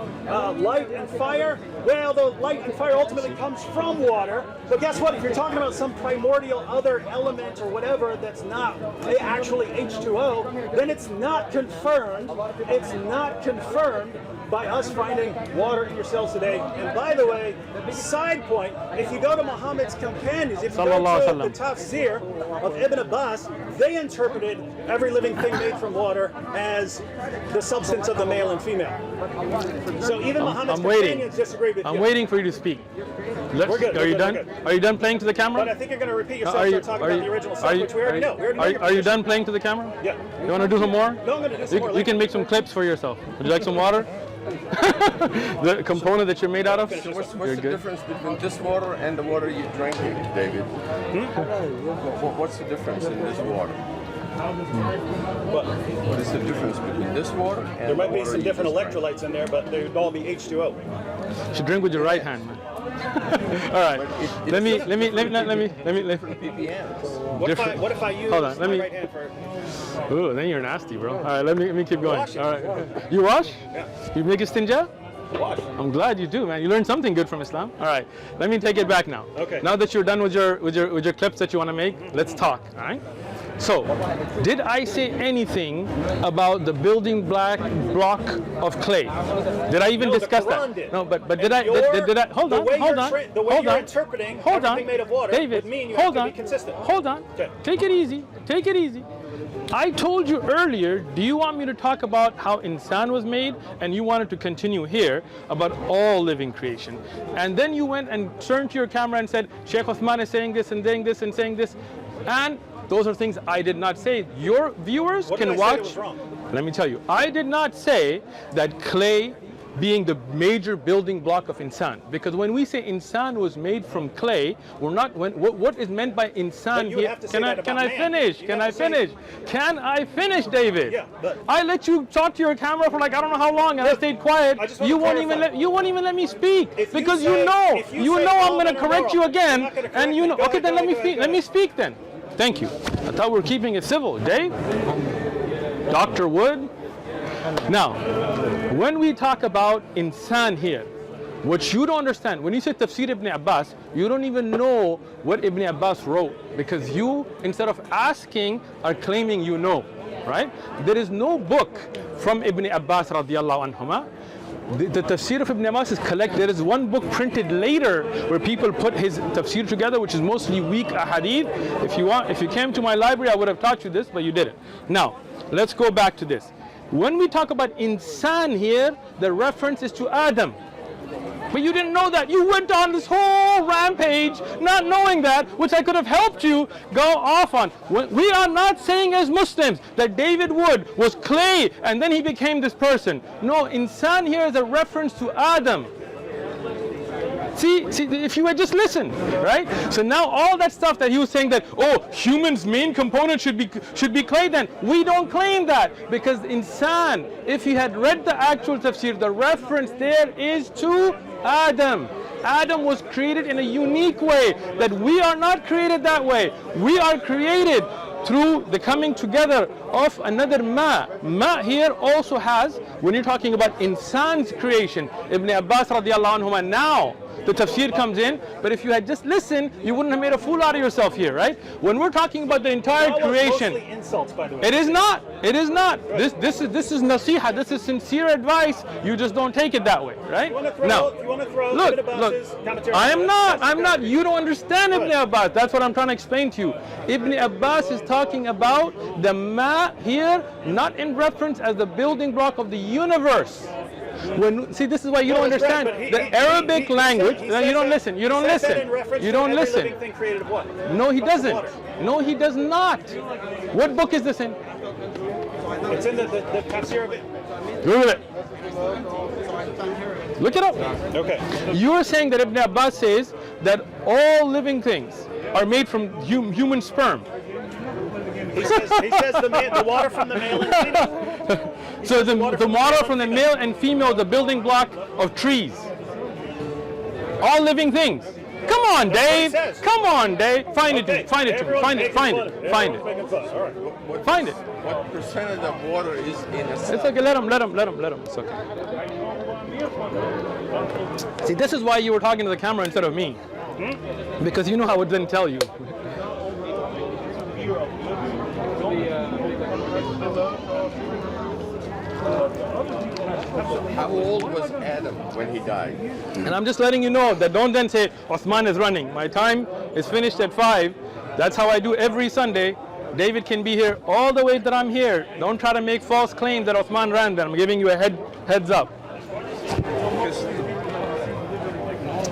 light and fire? Well, the light and fire ultimately comes from water. But guess what? If you're talking about some primordial other element or whatever that's not actually H2O, then it's not confirmed. It's not confirmed by us finding water in your cells today. And by the way, Side point, if you go to Muhammad's companions, if you Sallallahu go alaihi to the tafsir of Ibn Abbas, they interpreted every living thing made from water as the substance of the male and female. So even Muhammad's companions disagreed with you. I'm waiting for you to speak. We're good. Are you done? Are you done playing to the camera? But I think you're going to repeat yourself and talk about the original stuff, which we already know. Are you done playing to the camera? Yeah. You want to do some more? No, I'm going to do some more. You can make some clips for yourself. Would you like some water? The component that you're made out of? So what's the difference between this water and the water you drank, David? What's the difference in this water? What is the difference between this water and there might be water some you different just drank? electrolytes in there, but they would all be H2O. You should drink with your right hand, man. All right. Let me. ppms. What if I use Hold on, let my me- right hand for? Ooh, then you're nasty, bro. All right, let me keep going. Wash it. All right. You wash? Yeah. You make istinja? Wash. I'm glad you do, man. You learned something good from Islam. All right. Let me take it back now. Okay. Now that you're done with your clips that you want to make, let's talk. All right. So, did I say anything about the building block of clay? Did I even No, the discuss Quran that? did. No, but And did I? Did I? Hold the on. way Hold you're on. the way Hold you're on. interpreting Hold on. everything made of water David, would mean you hold have on. to be consistent. Hold on. Okay. Take it easy. Take it easy. I told you earlier, do you want me to talk about how insan was made? And you wanted to continue here about all living creation. And then you went and turned to your camera and said, Sheikh Uthman is saying this and saying this and saying this. And those are things I did not say. Your viewers What can did I say that watch. was wrong? Let me tell you, I did not say that clay being the major building block of insan, because when we say insan was made from clay, we're not. What is meant by insan But you would here? have to say that Can about I man. finish? You'd Can have I to say- finish? Can I finish, David? Yeah, but- I let you talk to your camera for like I don't know how long, and I stayed quiet. I just want You to won't even clarify. won't even let me speak If you because say- you know if you say I'm all going to men are correct you moral, again, you're not gonna and correct you me. know. Go Okay, ahead, then go let me ahead, speak. go Let me ahead. speak then. Thank you. I thought we were keeping it civil, Dave. Dr. Wood. Now, when we talk about insan here, what you don't understand, when you say Tafsir Ibn Abbas, you don't even know what Ibn Abbas wrote, because you, instead of asking, are claiming you know, right? There is no book from Ibn Abbas radiallahu anhuma. The Tafsir of Ibn Abbas is collected. There is one book printed later where people put his Tafsir together, which is mostly weak ahadith. If you came to my library, I would have taught you this, but you didn't. Now, let's go back to this. When we talk about insan here, the reference is to Adam. But you didn't know that. You went on this whole rampage not knowing that, which I could have helped you go off on. We are not saying as Muslims that David Wood was clay and then he became this person. No, insan here is a reference to Adam. See, if you had just listened, right? So now all that stuff that he was saying that, oh, humans' main component should be clay, then we don't claim that, because insan, if you had read the actual tafsir, the reference there is to Adam. Adam was created in a unique way, that we are not created that way. We are created through the coming together of another ma. Ma here also has, when you're talking about insan's creation, Ibn Abbas radiallahu anhuma, now the tafsir comes in, but if you had just listened, you wouldn't have made a fool out of yourself here, right? When we're talking about the entire That was creation, mostly insults, by the way. it is not. It is not. This is nasiha. This is sincere advice. You just don't take it that way, right? If you want to throw Look, Ibn Abbas's commentary. I am not. I'm not. You You don't understand Ibn Good. Abbas. That's what I'm trying to explain to you. Ibn Abbas is talking about the ma here, not in reference as the building block of the universe. See, this is why you don't understand the Arabic language. No, you don't listen. You don't listen. You don't listen. No, he doesn't. No, he does not. What book is this in? It's in the tafsir of it. Google it. Look it up. Okay. You are saying that Ibn Abbas says that all living things are made from human sperm. He says the water from the male and female. So the water from the male and female is the building block of trees. All living things. Come on, Dave. Come on, Dave. Find it to me. Find it to me. Find it. Find it. Find it. Find it. What percentage of water is in a It's cell? okay. Let him. It's okay. See, this is why you were talking to the camera instead of me. Because you know I would then tell you. How old was Adam when he died? And I'm just letting you know that don't then say, Uthman is running. My time is finished at 5. That's how I do every Sunday. David can be here all the way that I'm here. Don't try to make false claims that Uthman ran then. I'm giving you a heads up.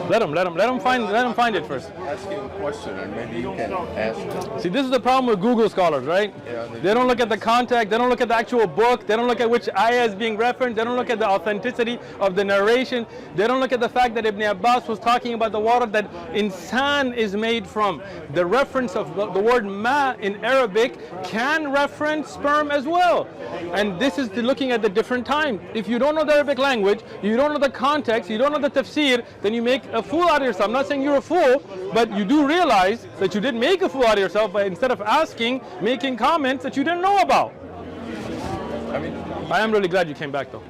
Let him find it first. Ask him a question and maybe you can ask him. See, this is the problem with Google scholars, right? Yeah, they don't look at the context, they don't look at the actual book, they don't look at which ayah is being referenced, they don't look at the authenticity of the narration, they don't look at the fact that Ibn Abbas was talking about the water that insan is made from. The reference of the word ma in Arabic can reference sperm as well. And this is looking at the different time. If you don't know the Arabic language, you don't know the context, you don't know the tafsir, then you make a fool out of yourself. I'm not saying you're a fool, but you do realize that you did make a fool out of yourself by instead of asking, making comments that you didn't know about. I mean, I am really glad you came back though.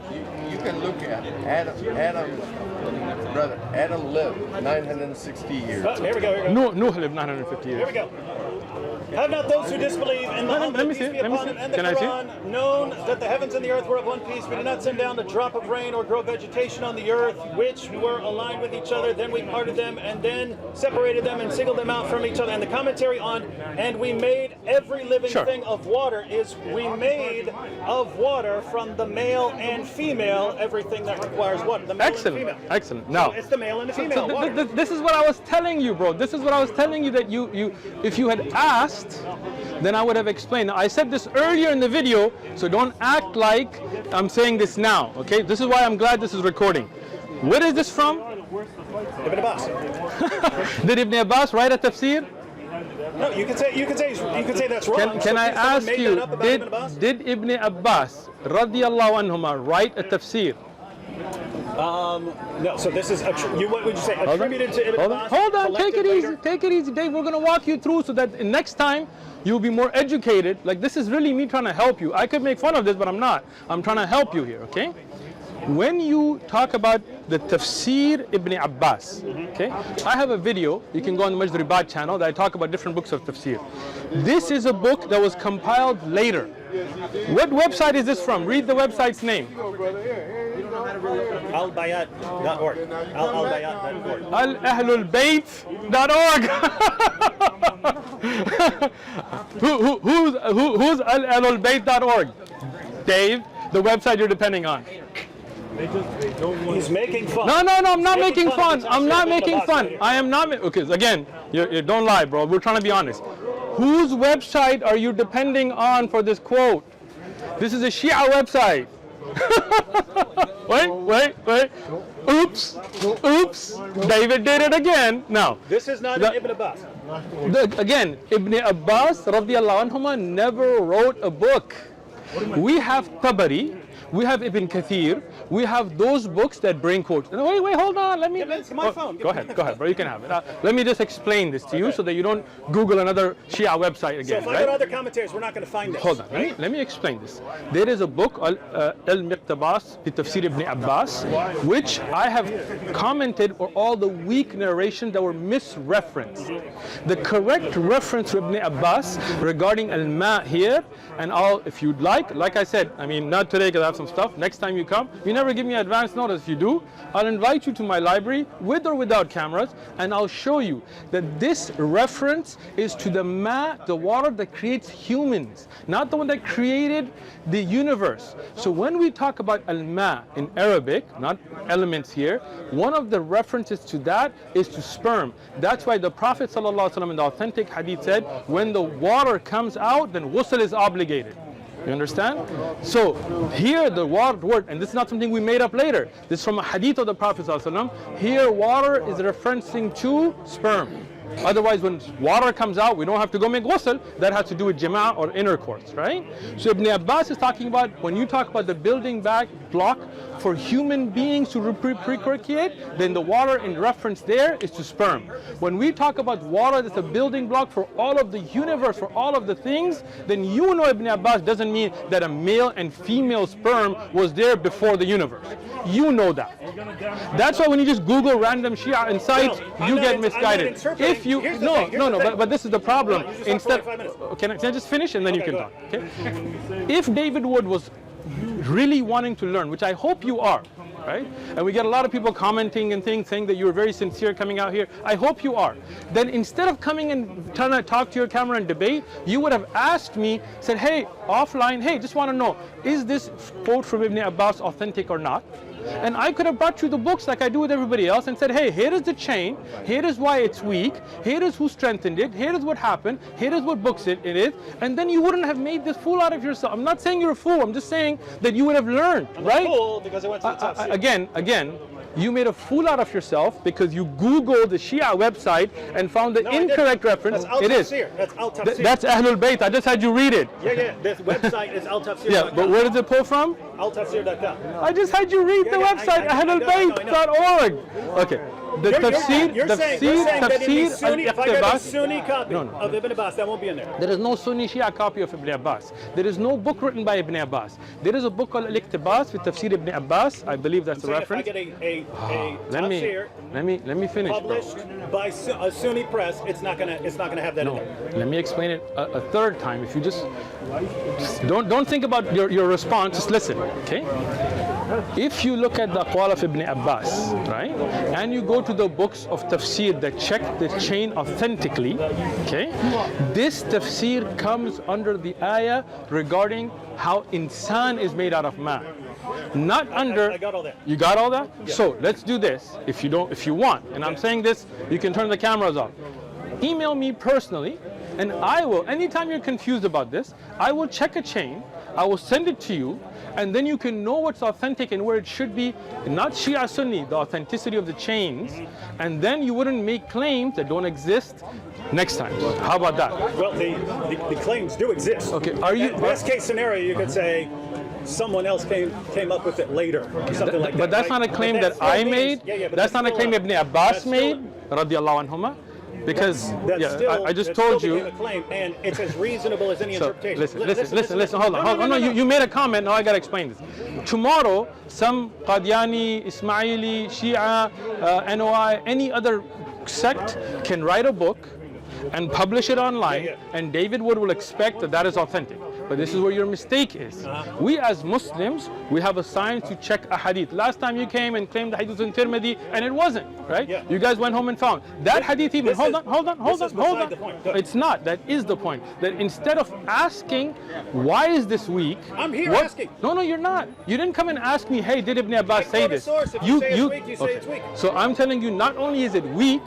you can look at Adam's brother. Adam lived 960 years. Oh, here we go. Here we go. Nuh lived 950 years. Here we go. Have not those who disbelieve in Muhammad, Let me peace see it. be upon him, and the Can I see it? Quran, known that the heavens and the earth were of one piece? We did not send down a drop of rain or grow vegetation on the earth, which were aligned with each other. Then we parted them and then separated them and singled them out from each other. And the commentary on, and we made every living thing of water, is we made of water from the male and female everything that requires water. The male and female. Excellent. Now, So it's the male and the female. water. this is what I was telling you, bro. This is what I was telling you, that if you had asked, then I would have explained. Now, I said this earlier in the video, so don't act like I'm saying this now, okay? This is why I'm glad this is recording. Where is this from? Ibn Abbas. Did Ibn Abbas write a tafsir? No, you can say that's wrong. Can I ask you, did did Ibn Abbas radiyallahu anhuma write a tafsir? No, so this is, what would you say, attributed to Ibn Abbas? Hold on, take it later? easy, take it easy, Dave. We're going to walk you through so that next time you'll be more educated. Like, this is really me trying to help you. I could make fun of this, but I'm not. I'm trying to help you here, okay? When you talk about the Tafsir Ibn Abbas, okay? I have a video, you can go on the Majribat channel, that I talk about different books of Tafsir. This is a book that was compiled later. What website is this from? Read the website's name. Albayat.org. Albayat.org. Alahlulbayt.org. Who's alahlulbayt.org? Dave, the website you're depending on. He's making fun. No, I'm not making fun. I'm not making fun. I am not. Okay, again, you don't lie, bro. We're trying to be honest. Whose website are you depending on for this quote? This is a Shia website. Wait. Oops. David did it again. Now, This is not Ibn Abbas. Again, Ibn Abbas radiyallahu anhuma never wrote a book. We have Tabari, we have Ibn Kathir, we have those books that bring quotes. No, wait, hold on. Let me. It's my phone. Go ahead, bro. You can have it. Let me just explain this to you so that you don't Google another Shia website again. So if I go to other commentators, we're not going to find this. Hold on, let me explain this. There is a book, Al-Miqtabas bi Tafsir Ibn Abbas, which I have commented on all the weak narrations that were misreferenced. The correct reference to Ibn Abbas regarding Al-Ma here, and if you'd like I said, I mean, not today because I have some stuff. Next time you come, you never give me advance notice. If you do, I'll invite you to my library with or without cameras, and I'll show you that this reference is to the ma, the water that creates humans, not the one that created the universe. So when we talk about al-ma in Arabic, not elements here, one of the references to that is to sperm. That's why the Prophet ﷺ in the authentic hadith said, when the water comes out, then ghusl is obligated. You understand? So here the word, and this is not something we made up later, this is from a hadith of the Prophet ﷺ. Here water is referencing to sperm. Otherwise, when water comes out, we don't have to go make ghusl. That has to do with jama' or intercourse, right? So Ibn Abbas is talking about, when you talk about the building block for human beings to procreate, then the water in reference there is to sperm. When we talk about water that's a building block for all of the universe, for all of the things, then you know Ibn Abbas doesn't mean that a male and female sperm was there before the universe. You know that. That's why when you just Google random Shia and sites, you get misguided. If you but this is the problem. Instead, can I just finish and then you can talk? Okay. If David Wood was really wanting to learn, which I hope you are, right? And we get a lot of people commenting and things saying that you're very sincere coming out here. I hope you are. Then instead of coming and trying to talk to your camera and debate, you would have asked me, said, hey, offline, hey, just want to know, is this quote from Ibn Abbas authentic or not? And I could have brought you the books like I do with everybody else and said, hey, here is the chain, here is why it's weak, here is who strengthened it, here is what happened, here is what books it is, and then you wouldn't have made this fool out of yourself. I'm not saying you're a fool, I'm just saying that you would have learned, right? I'm a fool because I went to the tafsir. Again, you made a fool out of yourself because you Googled the Shia website and found the incorrect reference. That's it is. That's Al-Tafsir. That's Ahlul Bayt. I just had you read it. Yeah. This website is Al-Tafsir.com. Yeah, but where does it pull from? Al-Tafsir.com. I just had you read the website, ahlulbayt.org. Okay. The tafsir, you're saying that in the Sunni, if I get a Sunni copy of Ibn Abbas, that won't be in there. There is no Sunni Shia copy of Ibn Abbas. There is no book written by Ibn Abbas. There is a book called Al-Iqtibas with Tafsir Ibn Abbas. I believe that's the reference. If I get a Let me finish, published by a Sunni press, it's not gonna have that in there. Let me explain it a third time. If you just don't think about your response, just listen, okay? If you look at the aqwal of Ibn Abbas, right, and you go to the books of tafsir that check the chain authentically, okay, this tafsir comes under the ayah regarding how insan is made out of man. Not under. I got all that. You got all that? Yeah. So let's do this. If you want, and I'm saying this, you can turn the cameras off. Email me personally, and I will. Anytime you're confused about this, I will check a chain. I will send it to you, and then you can know what's authentic and where it should be. Not Shia Sunni, the authenticity of the chains, and then you wouldn't make claims that don't exist next time. How about that? Well, the claims do exist. Okay, are you? Best case scenario, you could say someone else came up with it later, or something like that. But that's right? not a claim that I made. That's not a claim Ibn Abbas made, radiallahu anhuma. Because I just told you. A claim, and it's as reasonable as any interpretation. Listen. Hold on. No, you made a comment. Now I gotta explain this. Tomorrow, some Qadiani, Ismaili, Shia, NOI, any other sect can write a book and publish it online, and David Wood will expect that that is authentic. But this is where your mistake is. We as Muslims, we have a science to check a hadith. Last time you came and claimed the hadith was in Tirmidhi, and it wasn't, right? Yeah. You guys went home and found that hadith even. Hold on. The point. It's not. That is the point. That instead of asking, why is this weak? I'm here asking. No, you're not. You didn't come and ask me, hey, did Ibn Abbas say this? Source. If you say it's weak, you say it's weak. So I'm telling you, not only is it weak,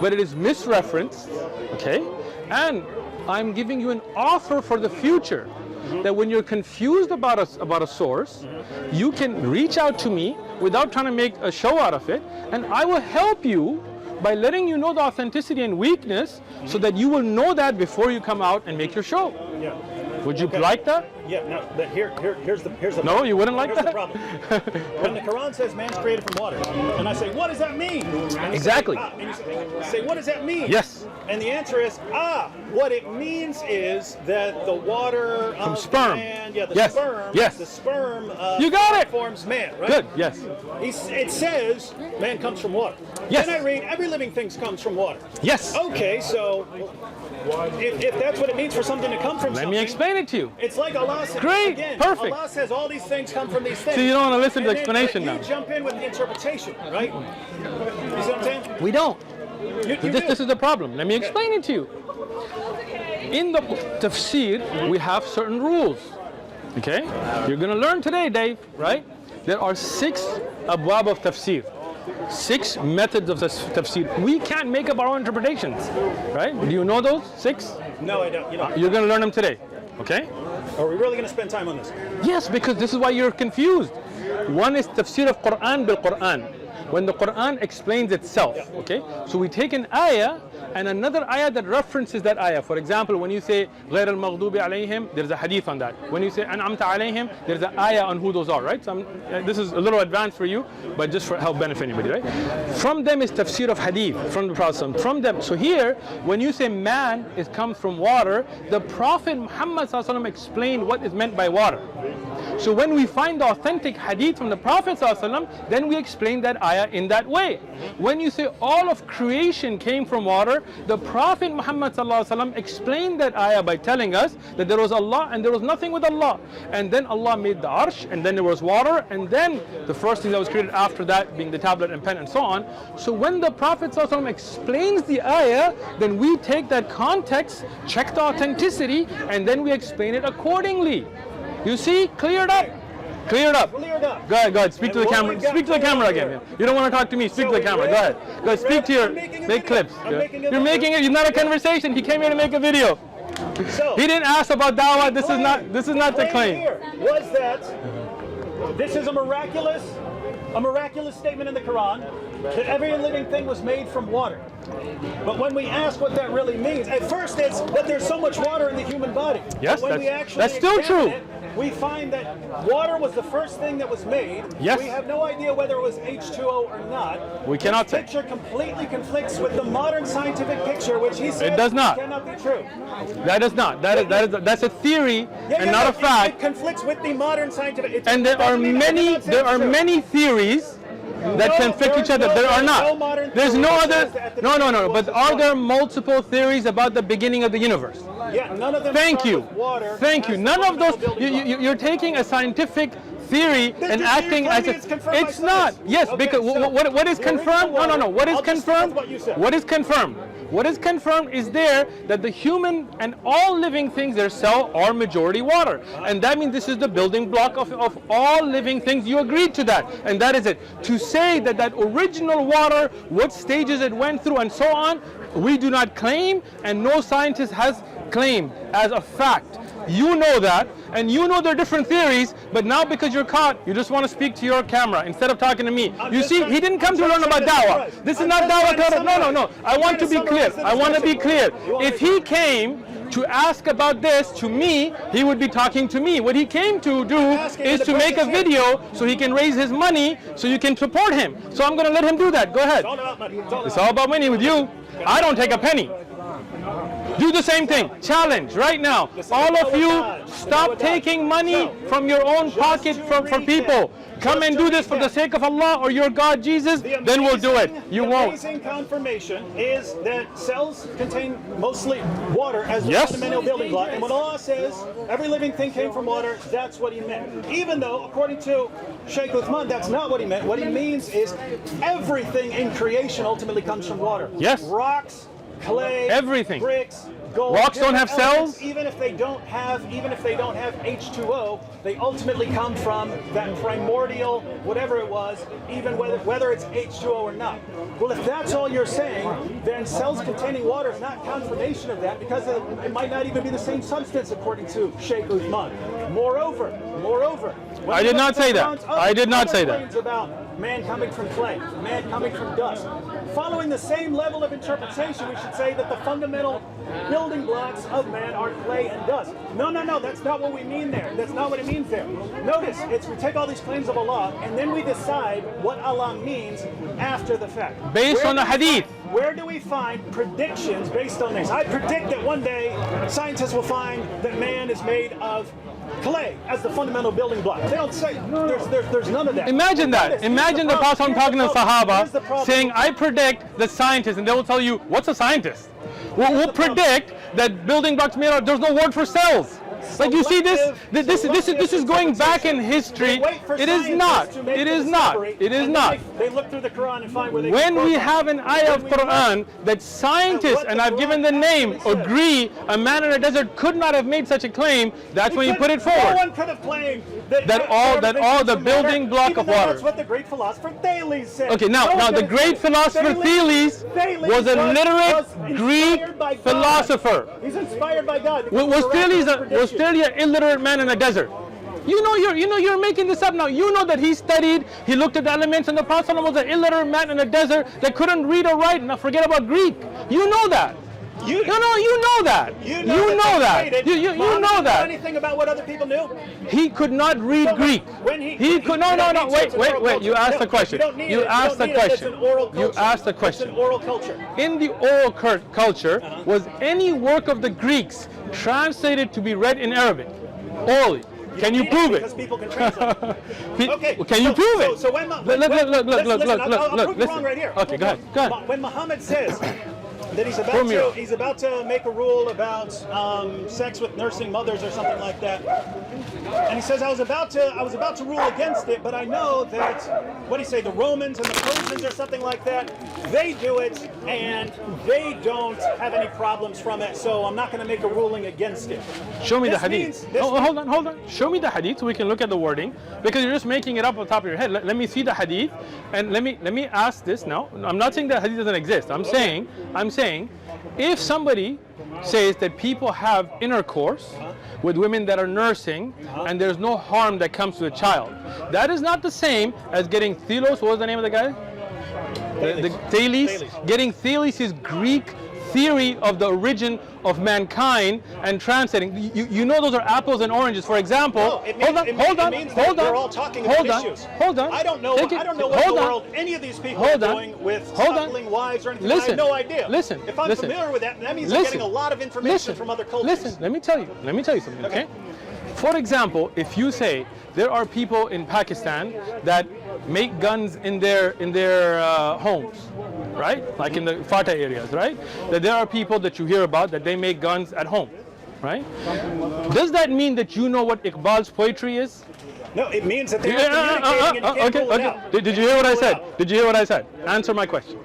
but it is misreferenced, okay? And I'm giving you an offer for the future, that when you're confused about a source, you can reach out to me without trying to make a show out of it, and I will help you by letting you know the authenticity and weakness, so that you will know that before you come out and make your show. Yeah. Would you like that? Yeah. No. But here's the No, problem. you wouldn't like Here's that? the problem. When the Quran says man's created from water, and I say, what does that mean? And you Exactly. Say, and you say, what does that mean? Yes. And the answer is, what it means is that the water From of sperm. man, the Yes. sperm, Yes. the sperm You got it. forms man, right? Good. Yes. It says man comes from water. Yes. Then I read every living thing comes from water. Yes. Okay, so if that's what it means for something to come from Let something, me explain it to you. it's like Allah says, Great, again, perfect. Allah says all these things come from these things. So you don't want to listen to the And then, explanation but now. you jump in with the interpretation, right? You see what I'm saying? We don't. You do. This is the problem. Let me explain it to you. In the tafsir, we have certain rules. Okay? You're going to learn today, Dave, right? There are 6 abwab of tafsir. 6 methods of tafsir. We can't make up our own interpretations, right? Do you know those 6? No, I don't. You know. You're going to learn them today, okay? Are we really going to spend time on this? Yes, because this is why you're confused. One is tafsir of Quran bil Quran, when the Quran explains itself, okay? So we take an ayah and another ayah that references that ayah. For example, when you say غير المغضوب عليهم, there's a hadith on that. When you say أنعمت عليهم, there's an ayah on who those are, right? So this is a little advanced for you, but just for help benefit anybody, right? From them is tafsir of hadith, from the Prophet. From them, so here, when you say man comes from water, the Prophet Muhammad explained what is meant by water. So when we find the authentic hadith from the Prophet ﷺ, then we explain that ayah in that way. When you say all of creation came from water, water. The Prophet Muhammad ﷺ explained that ayah by telling us that there was Allah and there was nothing with Allah. And then Allah made the arsh, and then there was water, and then the first thing that was created after that being the tablet and pen and so on. So when the Prophet ﷺ explains the ayah, then we take that context, check the authenticity, and then we explain it accordingly. You see, cleared up. Cleared up. Cleared up. Go ahead. Speak to the camera. Speak to the camera again. You don't want to talk to me. Speak to the camera. Go ahead. Go ahead. Speak to your. Make clips. You're making it. It's not a conversation. He came here to make a video. So, He didn't ask about dawah. This is not the claim. Here was that this is a miraculous statement in the Quran that every living thing was made from water. But when we ask what that really means, at first it's that there's so much water in the human body. Yes, but when we actually that's still true. it, we find that water was the first thing that was made. Yes. We have no idea whether it was H2O or not. We cannot say. This picture completely conflicts with the modern scientific picture, which he says It does not. cannot be true. That is not. That's a theory and not a fact. It conflicts with the modern scientific. And there are many theories that conflict each other. There are not. There's no other. No. But are there multiple theories about the beginning of the universe? Yeah, none of them. Thank you. Water. Thank you. None of those. You're taking a scientific theory and acting as if it's not. Yes, because what is confirmed? No. What is confirmed? What is confirmed? What is confirmed is there that the human and all living things, their cell are majority water. And that means this is the building block of all living things. You agreed to that. And that is it. To say that original water, what stages it went through and so on, we do not claim, and no scientist has claimed as a fact. You know that, and you know there are different theories, but now because you're caught, you just want to speak to your camera instead of talking to me. You see, he didn't come to learn about dawah. This is not dawah. No. I want to be clear. If he came to ask about this to me, he would be talking to me. What he came to do is to make a video so he can raise his money so you can support him. So I'm going to let him do that. Go ahead. It's all about money with you. I don't take a penny. Do the same thing. Challenge right now. All of you, stop taking money from your own pocket for people. Come and do this for the sake of Allah or your God Jesus, then we'll do it. You won't. The amazing confirmation is that cells contain mostly water as the fundamental building block. And when Allah says every living thing came from water, that's what he meant. Even though, according to Sheikh Uthman, that's not what he meant. What he means is everything in creation ultimately comes from water. Yes. Rocks, clay, everything. Bricks, gold. Rocks don't have cells. Even if they don't have H2O, they ultimately come from that primordial, whatever it was, even whether it's H2O or not. Well, if that's all you're saying, then cells containing water is not confirmation of that, because it might not even be the same substance according to Sheikh Uthman. Moreover, I did not say that. I did not say that. About man coming from clay, man coming from dust. Following the same level of interpretation, we should say that the fundamental building blocks of man are clay and dust. No, that's not what we mean there. That's not what it means there. Notice, we take all these claims of Allah, and then we decide what Allah means after the fact. Based on the hadith. Where do we find predictions based on this? I predict that one day scientists will find that man is made of clay as the fundamental building block. They don't say, there's none of that. Imagine that. Imagine the Prophet talking to the Sahaba saying, I predict the scientist, and they will tell you, what's a scientist? We'll predict that building blocks made out, there's no word for cells. Like you see this is going back in history. It is not. It is not. It is not. They look through the Quran and find where they when we have an ayah of Quran that scientists, and I've given the name, agree a man in a desert could not have made such a claim, that's when you put it forward. No one could have claimed that all the building block of water. That's what the great philosopher Thales said. Okay, now the great philosopher Thales was a literate Greek philosopher. He's inspired by God. Was Thales an illiterate man in a desert? You know you're making this up now. You know that he studied, he looked at the elements, and the Prophet was an illiterate man in a desert that couldn't read or write. Now forget about Greek. You know that. You know that. You know that. You know that. Anything about what other people knew? He could not read Greek. He could no. Wait. You asked the question. You asked the question. You asked the question. It's an oral culture. In the oral culture, was any work of the Greeks translated to be read in Arabic orally? Can you prove it? Because people can translate. Okay. Can you prove it? So when look. I'll prove it wrong right here. Okay, go ahead. When Muhammad says that he's about to make a rule about sex with nursing mothers or something like that. And he says, I was about to rule against it, but I know that, what do you say, the Romans and the Persians or something like that, they do it and they don't have any problems from it, so I'm not going to make a ruling against it. Show me the hadith. Hold on. Show me the hadith so we can look at the wording, because you're just making it up on top of your head. Let me see the hadith, and let me ask this now. I'm not saying that hadith doesn't exist. I'm saying if somebody says that people have intercourse with women that are nursing and there's no harm that comes to the child, that is not the same as getting Thelos. What was the name of the guy? Thales. Getting Thales' Greek theory of the origin of mankind and translating. You know those are apples and oranges. For example, hold on. We're all talking about issues. Hold on. I don't know what in the world any of these people are doing with smuggling wives or anything. I have no idea. If I'm familiar with that, that means I'm getting a lot of information from other cultures. Listen, let me tell you something, okay? For example, if you say there are people in Pakistan that make guns in their homes, right? Like in the Fatah areas, right? That there are people that you hear about that they make guns at home, right? Does that mean that you know what Iqbal's poetry is? No, it means that they're communicating and you can't rule it out. Did you hear what I said? Did you hear what I said? Answer my question.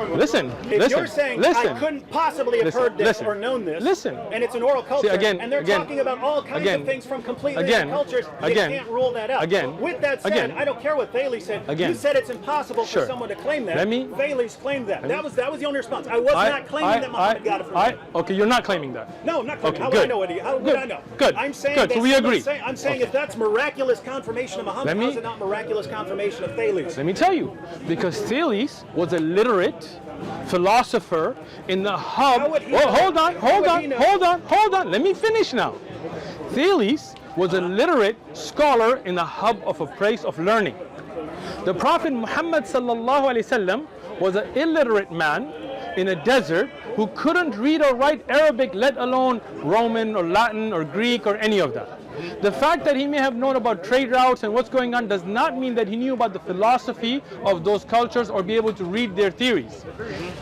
Listen. You're saying I couldn't possibly have heard this or known this, and it's an oral culture, and they're talking about all kinds of things from completely different cultures, you can't rule that out. With that said, I don't care what Thales said. You said it's impossible for someone to claim that. Thales claimed that. That was the only response. I was not claiming that Muhammad got it from him. Okay, you're not claiming that. No, I'm not claiming. How would I know it? How would I know? Good. I'm saying good. So we agree. I'm saying if that's miraculous confirmation of Muhammad, how is it not miraculous confirmation of Thales? Let me tell you, because Thales was a literate philosopher in the hub. Hold on. Let me finish now. Thales was a literate scholar in the hub of a place of learning. The Prophet Muhammad sallallahu alaihi wasallam was an illiterate man in a desert who couldn't read or write Arabic, let alone Roman or Latin or Greek or any of that. The fact that he may have known about trade routes and what's going on does not mean that he knew about the philosophy of those cultures or be able to read their theories.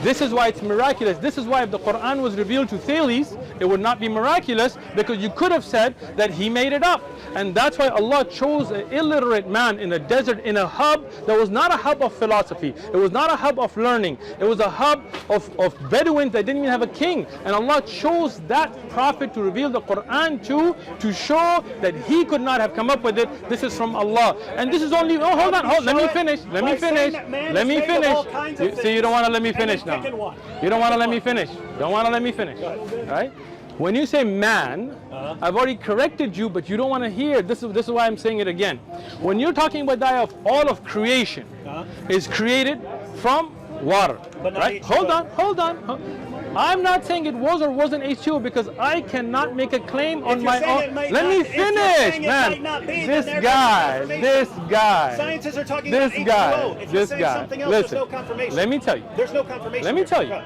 This is why it's miraculous. This is why if the Quran was revealed to Thales, it would not be miraculous, because you could have said that he made it up. And that's why Allah chose an illiterate man in a desert, in a hub that was not a hub of philosophy. It was not a hub of learning. It was a hub of Bedouins that didn't even have a king. And Allah chose that prophet to reveal the Quran to show that he could not have come up with it. This is from Allah. And this is only, hold on, let me finish. See, you don't want to let me finish now. You don't want to let me finish. Right? When you say man, I've already corrected you, but you don't want to hear. This is why I'm saying it again. When you're talking about the idea of all of creation is created from water, right? Hold on. I'm not saying it was or wasn't H2O, because I cannot make a claim on my own. Let me finish, man. This guy. Scientists are talking about H2O. If you're saying something else, there's no confirmation. Let me tell you. There's no confirmation. Let me tell you.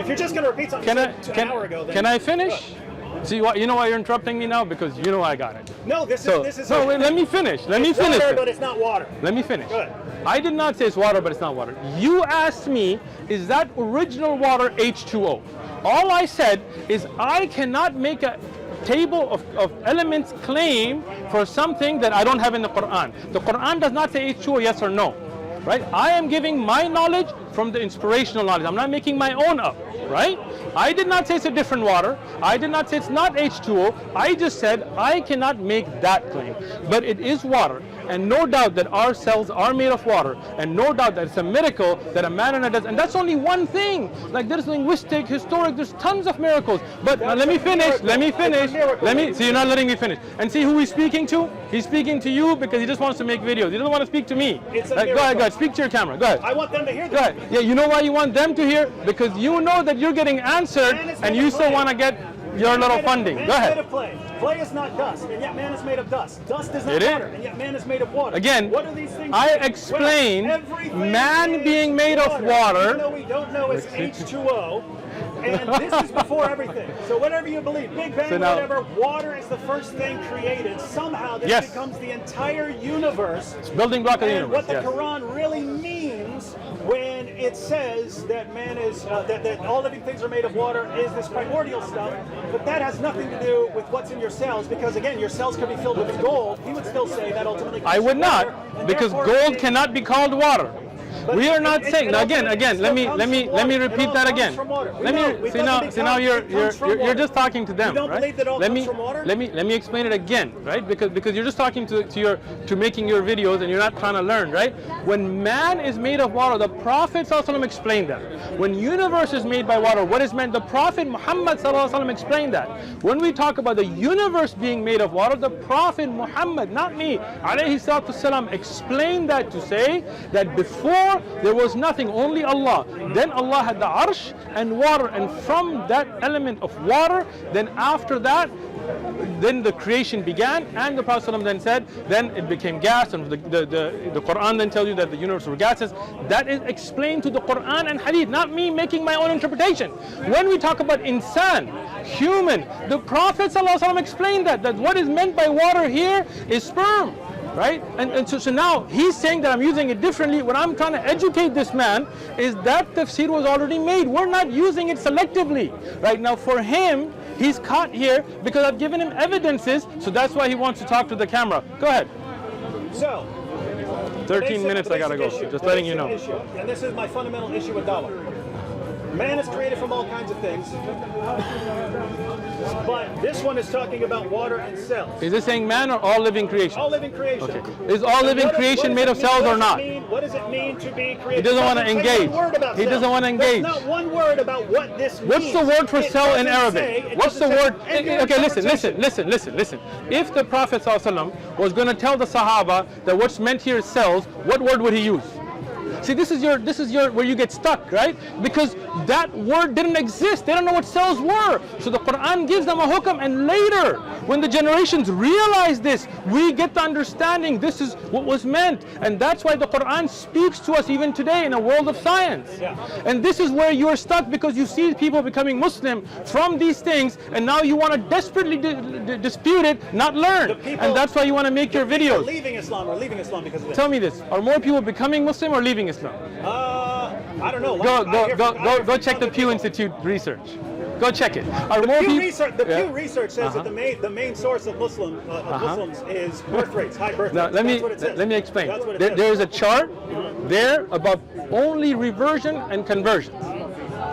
If you're just going to repeat something an hour ago, then... Can I finish? See, you know why you're interrupting me now? Because you know I got it. No, this is... No, wait, let me finish. It's water, but it's not water. Let me finish. Good. I did not say it's water, but it's not water. You asked me, is that original water H2O? All I said is I cannot make a table of elements claim for something that I don't have in the Quran. The Quran does not say H2O, yes or no. Right? I am giving my knowledge from the inspirational knowledge. I'm not making my own up. Right? I did not say it's a different water. I did not say it's not H2O. I just said I cannot make that claim. But it is water. And no doubt that our cells are made of water. And no doubt that it's a miracle that a man in a desert. And that's only one thing. Like there's linguistic, historic, there's tons of miracles. But let me finish. See, you're not letting me finish. And see who he's speaking to? He's speaking to you because he just wants to make videos. He doesn't want to speak to me. Go ahead. Speak to your camera. Go ahead. I want them to hear this. Go ahead. Yeah, you know why you want them to hear? Because you know that you're getting answered and you still want to get your little funding. Go ahead. Clay is not dust, and yet man is made of dust. Dust is not water, and yet man is made of water. Again, what are these things? I explained man being made of water. Even though we don't know it's H2O, and this is before everything. So whatever you believe, Big Bang, whatever, water is the first thing created. Somehow this becomes the entire universe. It's building block of the universe. What the Quran really means when it says that man is that all living things are made of water is this primordial stuff, but that has nothing to do with what's in your cells, because again, your cells could be filled with gold. He would still say that ultimately. I would not, because gold cannot be called water. We are not saying now. Again. Let me repeat that again. Let me see now. You're just talking to them, right? Let me explain it again, right? Because you're just talking to making your videos and you're not trying to learn, right? When man is made of water, the Prophet ﷺ explained that. When universe is made by water, what is meant? The Prophet Muhammad ﷺ explained that. When we talk about the universe being made of water, the Prophet Muhammad, not me, alayhi salatu wasalam, explained that to say that before there was nothing, only Allah. Then Allah had the arsh and water, and from that element of water, then after that, then the creation began, and the Prophet ﷺ then said, then it became gas, and the Quran then tells you that the universe were gases. That is explained to the Quran and Hadith, not me making my own interpretation. When we talk about insan, human, the Prophet ﷺ explained that what is meant by water here is sperm. Right? And so now he's saying that I'm using it differently. What I'm trying to educate this man is that tafsir was already made. We're not using it selectively. Right now for him, he's caught here because I've given him evidences, so that's why he wants to talk to the camera. Go ahead. So 13 minutes I gotta go. Just letting you know. Issue, and this is my fundamental issue with Dawah. Man is created from all kinds of things, but this one is talking about water and cells. Is this saying man or all living creation? All living creation. Okay. Is all living creation made of cells or not? What does it mean to be created? He doesn't want to engage. He doesn't want to engage. There's not one word about what this means. What's the word for cell in Arabic? What's the word? Okay, listen. If the Prophet ﷺ was going to tell the Sahaba that what's meant here is cells, what word would he use? See, this is your where you get stuck, right? Because that word didn't exist. They don't know what cells were. So the Quran gives them a hukam, and later, when the generations realize this, we get the understanding this is what was meant. And that's why the Quran speaks to us even today in a world of science. Yeah. And this is where you're stuck, because you see people becoming Muslim from these things, and now you want to desperately dispute it, not learn. And that's why you want to make your videos. Leaving Islam because of this. Tell me this: are more people becoming Muslim or leaving Islam? I don't know. Go check the Pew Institute research. Go check it. The Pew research says that the main source of Muslims is birth rates, high birth rates. Now let me explain. There is a chart there about only reversion and conversions.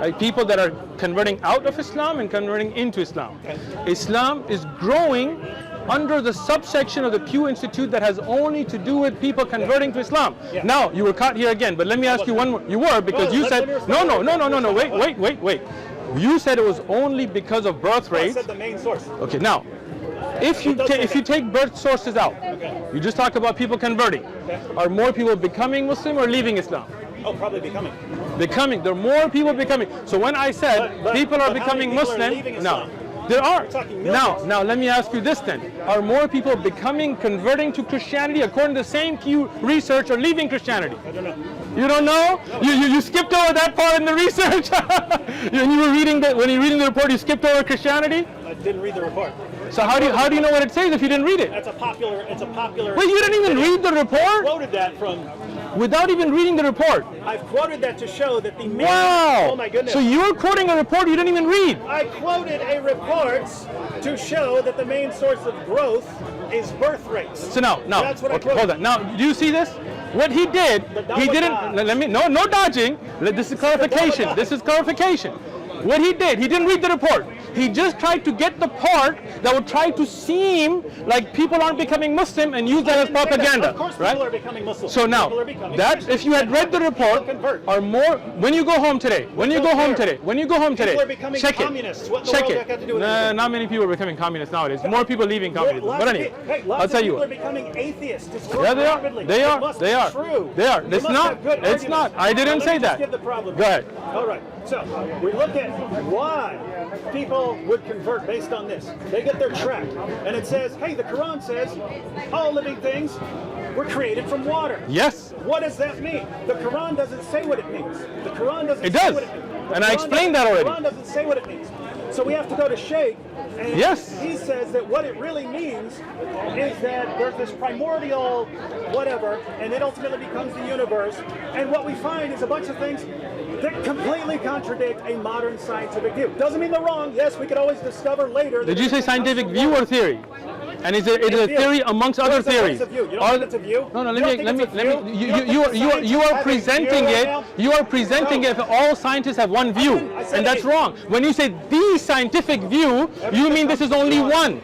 Right? People that are converting out of Islam and converting into Islam. Okay. Islam is growing under the subsection of the Pew Institute that has only to do with people converting to Islam. Yeah. Now, you were caught here again, but let me ask you one more. You were, because you said, no, wait. You said it was only because of birth rates. I said the main source. Okay, now, if you take birth sources out, you just talk about people converting. Okay. Are more people becoming Muslim or leaving Islam? Oh, probably becoming. Becoming. There are more people becoming. So when I said people are becoming Muslim, no. There are. Now let me ask you this then. Are more people converting to Christianity according to the same Pew research, or leaving Christianity? I don't know. You don't know? You skipped over that part in the research? When you were reading the report, you skipped over Christianity? I didn't read the report. So how do you know what it says if you didn't read it? It's a popular. Wait, you didn't even read the report? I quoted that from. Without even reading the report? I've quoted that to show that the main... Wow! Oh my goodness. So you're quoting a report you didn't even read? I quoted a report to show that the main source of growth is birth rates. So now, that's what I quoted. Hold on. Now, do you see this? What he did, he didn't... No dodging. This is clarification. This is clarification. What he did, he didn't read the report. He just tried to get the part that would try to seem like people aren't becoming Muslim and use that as propaganda. Of course, right? People are becoming Muslim. So now, that if you had read the report, are more when you go home today. When you go home today. People are becoming communists. What in the world does that have to do with it? Not many people are becoming communists nowadays. More people leaving communism. But anyway, I'll tell you what. People are becoming atheists. Yeah, they are. They are. They are. It's not. It's not. I didn't say that. Go ahead. All right. So we look at why people would convert based on this. They get their track, and it says, hey, the Quran says all living things were created from water. Yes. What does that mean? The Quran doesn't say what it means. The Quran doesn't say what it means. And I explained that already. The Quran doesn't say what it means. So we have to go to Sheikh, and Yes. he says that what it really means is that there's this primordial whatever, and it ultimately becomes the universe. And what we find is a bunch of things that completely contradict a modern scientific view. Doesn't mean they're wrong. Yes, we could always discover later. Did you say scientific view or theory? And it is a theory amongst other theories. You don't think it's a view? No, You don't think it's a view? you are presenting it. You are presenting it. All scientists have one view, and that's wrong. When you say the scientific view, you mean this is only one.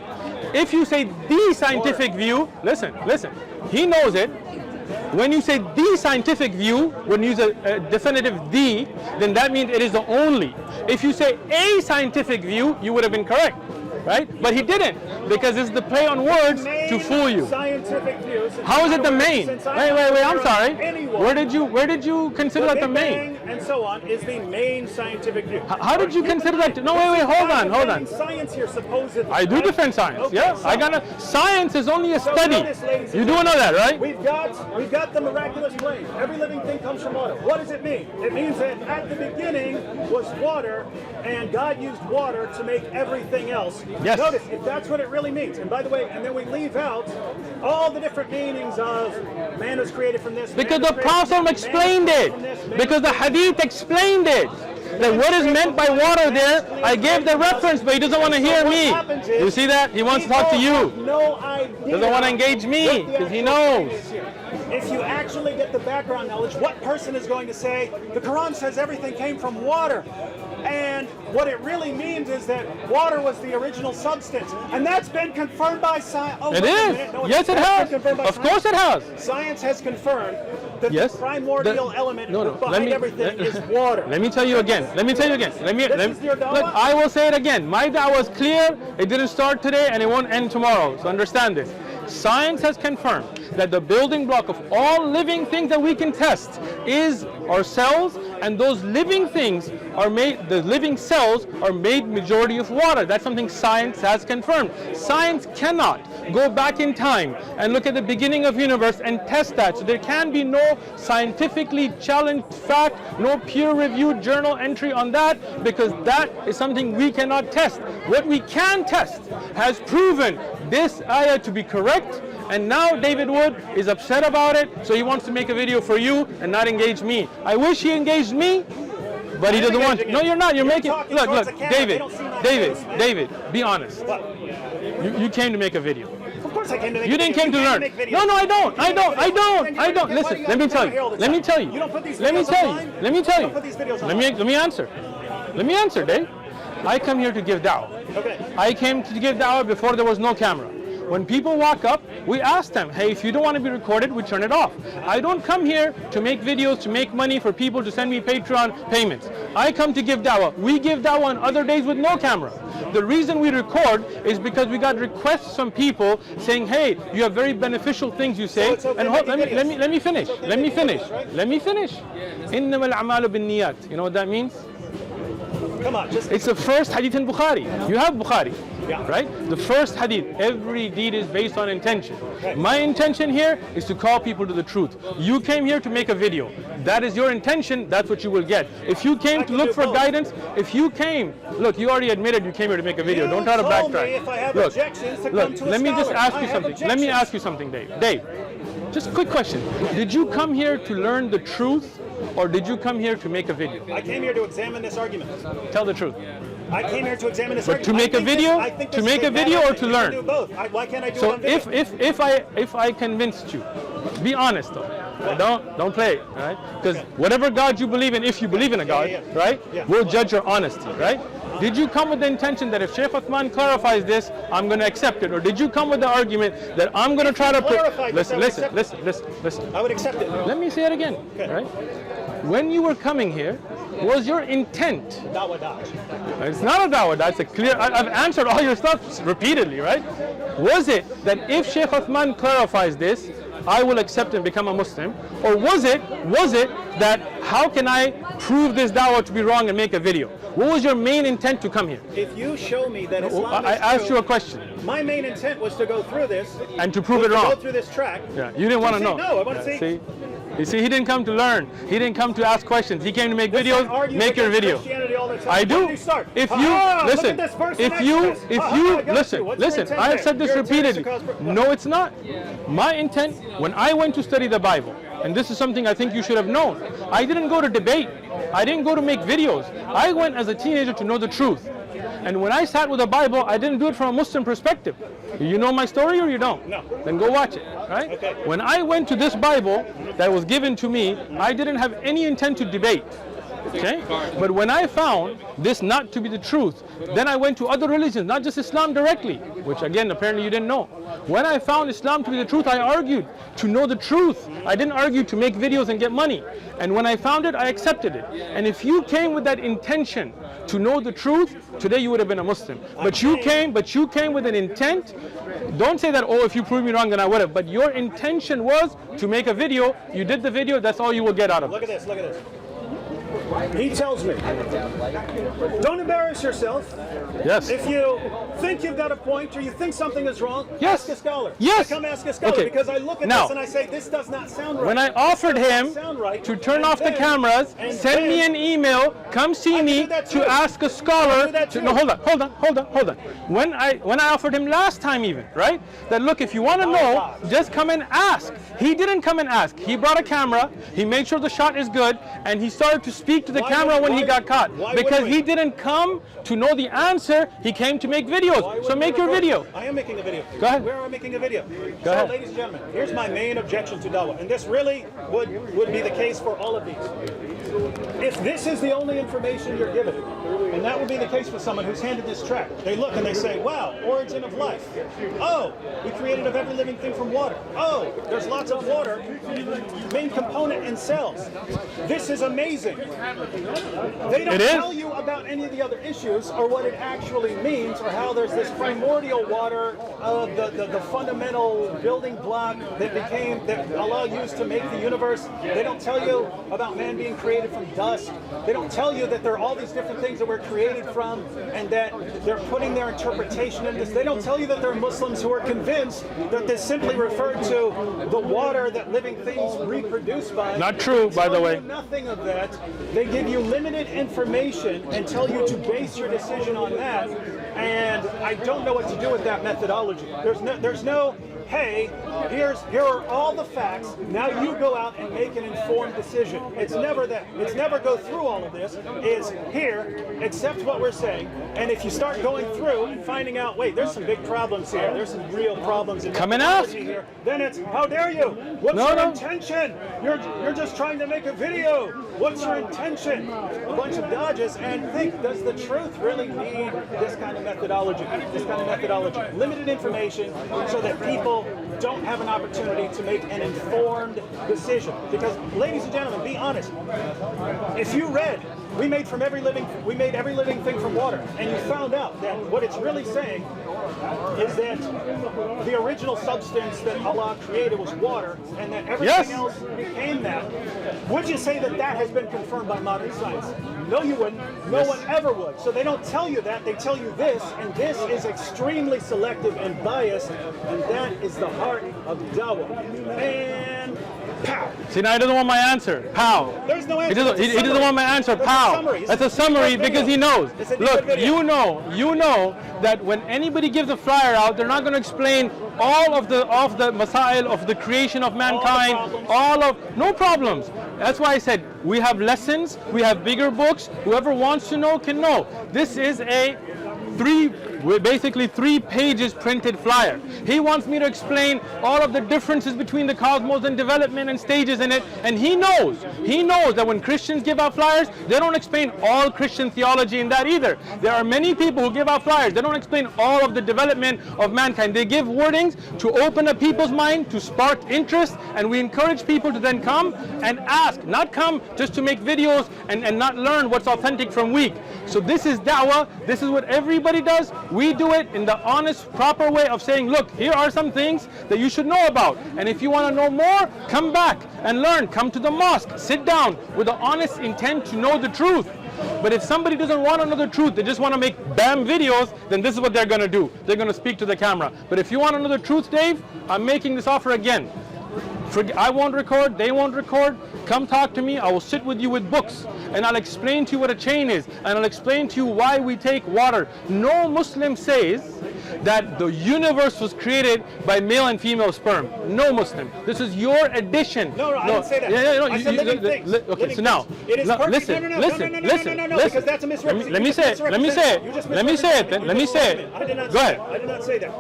If you say the scientific view, listen. He knows it. When you say the scientific view, when you use a definitive the, then that means it is the only. If you say a scientific view, you would have been correct. Right? But he didn't, because it's the play on words to fool you. Scientific views. How is it the main? Wait, I'm sorry. Where did you consider that the main? And so on is the main scientific view. How did you consider that? No, wait, hold on. Science here supposedly. I do defend science. Okay, Yeah, so- science is only a study. notice, ladies and You do know that, right? We've got the miraculous plane. Every living thing comes from water. What does it mean? It means that at the beginning was water, and God used water to make everything else. Yes. Notice, if that's what it really means, and by the way, and then we leave out all the different meanings of man was created from this. Because the Prophet explained it. Because the Hadith explained it. That what is meant by water there, I gave the reference, but he doesn't want to hear me. You see that? He wants to talk to you. No idea. Doesn't want to engage me, because he knows. If you actually get the background knowledge, what person is going to say, the Quran says everything came from water? And what it really means is that water was the original substance. And that's been confirmed by science. Oh, It wait a is. minute. No, Yes, it that's has. been confirmed by Of course it has. Science has confirmed that Yes. the primordial element behind everything is water. Let me tell you again. Let me, This is your dawah? look, I will say it again. My dawah was clear. It didn't start today and it won't end tomorrow. So understand this. Science has confirmed that the building block of all living things that we can test is our cells, and those living things are made, the living cells are made majority of water. That's something science has confirmed. Science cannot go back in time and look at the beginning of universe and test that. So there can be no scientifically challenged fact, no peer-reviewed journal entry on that, because that is something we cannot test. What we can test has proven this ayah to be correct, and now David Wood is upset about it, so he wants to make a video for you and not engage me. I wish he engaged me, but he doesn't want to. No, you're not. You're making. Look, David, be honest. You came to make a video. Of course I came to make You a didn't video. came to You learn. make videos. No, I don't. You can't make videos. Listen, Why let me do you tell have to come here all you. the Let me time? tell you. You don't put these Let me videos tell online? you. Let me tell You you. don't put these videos Let me answer. Let me answer, Dave. I come here to give da'wah. Okay. I came to give da'wah before there was no camera. When people walk up, we ask them, hey, if you don't want to be recorded, we turn it off. I don't come here to make videos, to make money for people to send me Patreon payments. I come to give da'wah. We give da'wah on other days with no camera. The reason we record is because we got requests from people saying, hey, you have very beneficial things you say. So it's okay And making videos. let me finish. It's okay Let me making finish. videos, right? Let me finish. إِنَّمَا الْأَعْمَالُ بِالنِّيَّاتِ. You know what that means? Come on, just It's the first hadith in Bukhari. You have Bukhari, Yeah. right? The first hadith, every deed is based on intention. My intention here is to call people to the truth. You came here to make a video. That is your intention, that's what you will get. If you came to can look do for both. guidance, if you came, look, you already admitted you came here to make a video. You Don't try to told me backtrack. if I have Look, objections to look, come to a let me just scholar. ask I you have something. Let me objections. ask you something, Dave. Dave, just a quick question. Did you come here to learn the truth, or did you come here to make a video? I came here to examine this argument. Tell the truth. I came here to examine this But argument. to make I a think video? I think To this is make a bad video or argument. to You learn? can do both. Why can't I do it So on video? if I convinced you, be honest though. Don't play, right? Because whatever God you believe in, if you believe in a God, yeah. right? Yeah. We'll judge your honesty, right? Did you come with the intention that if Sheikh Uthman clarifies this, I'm going to accept it, or did you come with the argument that I'm going to try to clarified this, I would accept listen? I would accept it. Let me say it again, Okay. right? When you were coming here, was your intent? Dawah dodge. It's not a dawah, that's a clear, I've answered all your stuff repeatedly, right? Was it that if Sheikh Uthman clarifies this, I will accept and become a Muslim? Or was it that how can I prove this dawah to be wrong and make a video? What was your main intent to come here? If you show me that Islam I is asked true, you a question. my main intent was to go through this And to prove was it to wrong. go through this track. Yeah, you didn't want to see, know. no, I want to Yeah, see. You see, he didn't come to learn. He didn't come to ask questions. He came to make Listen, videos. I argue Make your against video. Christianity all the let's I do. Where you start? If you Look listen, at this verse if in you Exodus. listen, What's your listen. intent I have there? said this Your intent is repeatedly. to cause- No, it's not. My intent when I went to study the Bible, and this is something I think you should have known. I didn't go to debate. I didn't go to make videos. I went as a teenager to know the truth. And when I sat with the Bible, I didn't do it from a Muslim perspective. You know my story or you don't? No. Then go watch it, right? Okay. When I went to this Bible that was given to me, I didn't have any intent to debate. Okay? But when I found this not to be the truth, then I went to other religions, not just Islam directly, which again, apparently you didn't know. When I found Islam to be the truth, I argued to know the truth. I didn't argue to make videos and get money. And when I found it, I accepted it. And if you came with that intention to know the truth, today you would have been a Muslim. But you came with an intent. Don't say that, oh, if you prove me wrong, then I would have. But your intention was to make a video. You did the video. That's all you will get out of it. Look at this, look at this. He tells me, don't embarrass yourself. Yes. If you think you've got a point or you think something is wrong, Yes. ask a scholar. Yes. I come ask a scholar Okay. because I look at Now, this and I say, this does not sound right. When I offered This does him not sound right. to turn And off the then- cameras, and send me then- an email, come see can me do that too. to ask a I scholar. can do that too. No, hold on. When I offered him last time even, right? That look, if you want to know, gosh. just come and ask. He didn't come and ask. He brought a camera. He made sure the shot is good, and he started to speak to the Why camera would- when he why- got caught. why Because wouldn't we? he didn't come to know the answer. He came to make videos. Why So wouldn't make we your record? video. I am making a video. Go ahead. Where am I making a video? Go so, ahead. ladies and gentlemen, here's my main objection to Dawah, and this really would be the case for all of these. If this is the only information you're given, and that would be the case for someone who's handed this tract, they look and they say, wow, origin of life. Oh, we created of every living thing from water. Oh, there's lots of water, main component in cells. This is amazing. They don't It is. tell you about any of the other issues or what it actually means or how there's this primordial water, the fundamental building block that Allah used to make the universe. They don't tell you about man being created from dust. They don't tell you that there are all these different things that we're created from and that they're putting their interpretation in this. They don't tell you that there are Muslims who are convinced that this simply referred to the water that living things reproduce by. Not true, by the Tell way. you nothing of that. They give you limited information and tell you to base your decision on that. And I don't know what to do with that methodology. There's no hey, here are all the facts. Now you go out and make an informed decision. It's never that. It's never go through all of this. It's here, accept what we're saying. And if you start going through and finding out, wait, there's some big problems here. There's some real problems in Come and ask. methodology here. Then it's, how dare you? What's No, your no. intention? You're just trying to make a video. What's your intention? A bunch of dodges. And think, does the truth really need this kind of methodology? This kind of methodology. Limited information so that people don't have an opportunity to make an informed decision. Because, ladies and gentlemen, be honest. If you read, we made every living thing from water, and you found out that what it's really saying is that the original substance that Allah created was water, and that everything Yes. else became that, would you say that that has been confirmed by modern science? No, you wouldn't. No one ever would. So they don't tell you that. They tell you this, and this is extremely selective and biased, and that is the heart of Dawah. And pow. See, now he doesn't want my answer. Pow. There's no answer. He doesn't, It's a he doesn't summary. want my answer. That's a Pow. summary. That's a summary because he knows. It's a Look, video. you know that when anybody gives a flyer out, they're not going to explain all of the masail of the creation of mankind, no problems. That's why I said we have lessons, we have bigger books. Whoever wants to know can know. This is basically 3 pages printed flyer. He wants me to explain all of the differences between the cosmos and development and stages in it, and he knows that when Christians give out flyers, they don't explain all Christian theology in that either. There are many people who give out flyers, they don't explain all of the development of mankind. They give wordings to open up people's mind, to spark interest, and we encourage people to then come and ask, not come just to make videos and not learn what's authentic from weak. So this is da'wah, this is what everybody does. We do it in the honest, proper way of saying, look, here are some things that you should know about. And if you want to know more, come back and learn. Come to the mosque, sit down with the honest intent to know the truth. But if somebody doesn't want to know the truth, they just want to make bam videos, then this is what they're going to do. They're going to speak to the camera. But if you want to know the truth, Dave, I'm making this offer again. I won't record, they won't record. Come talk to me, I will sit with you with books. and I'll explain to you what a chain is, and I'll explain to you why we take water. No Muslim says that the universe was created by male and female sperm. No Muslim. This is your addition. No, I didn't say that. Yeah, I said living things. Okay, Living so now, things. It is perfect. listen, because that's a misrepresentation. Let me say it. Let me say it. Let me say it. I did not Go say ahead. that. I did not say that.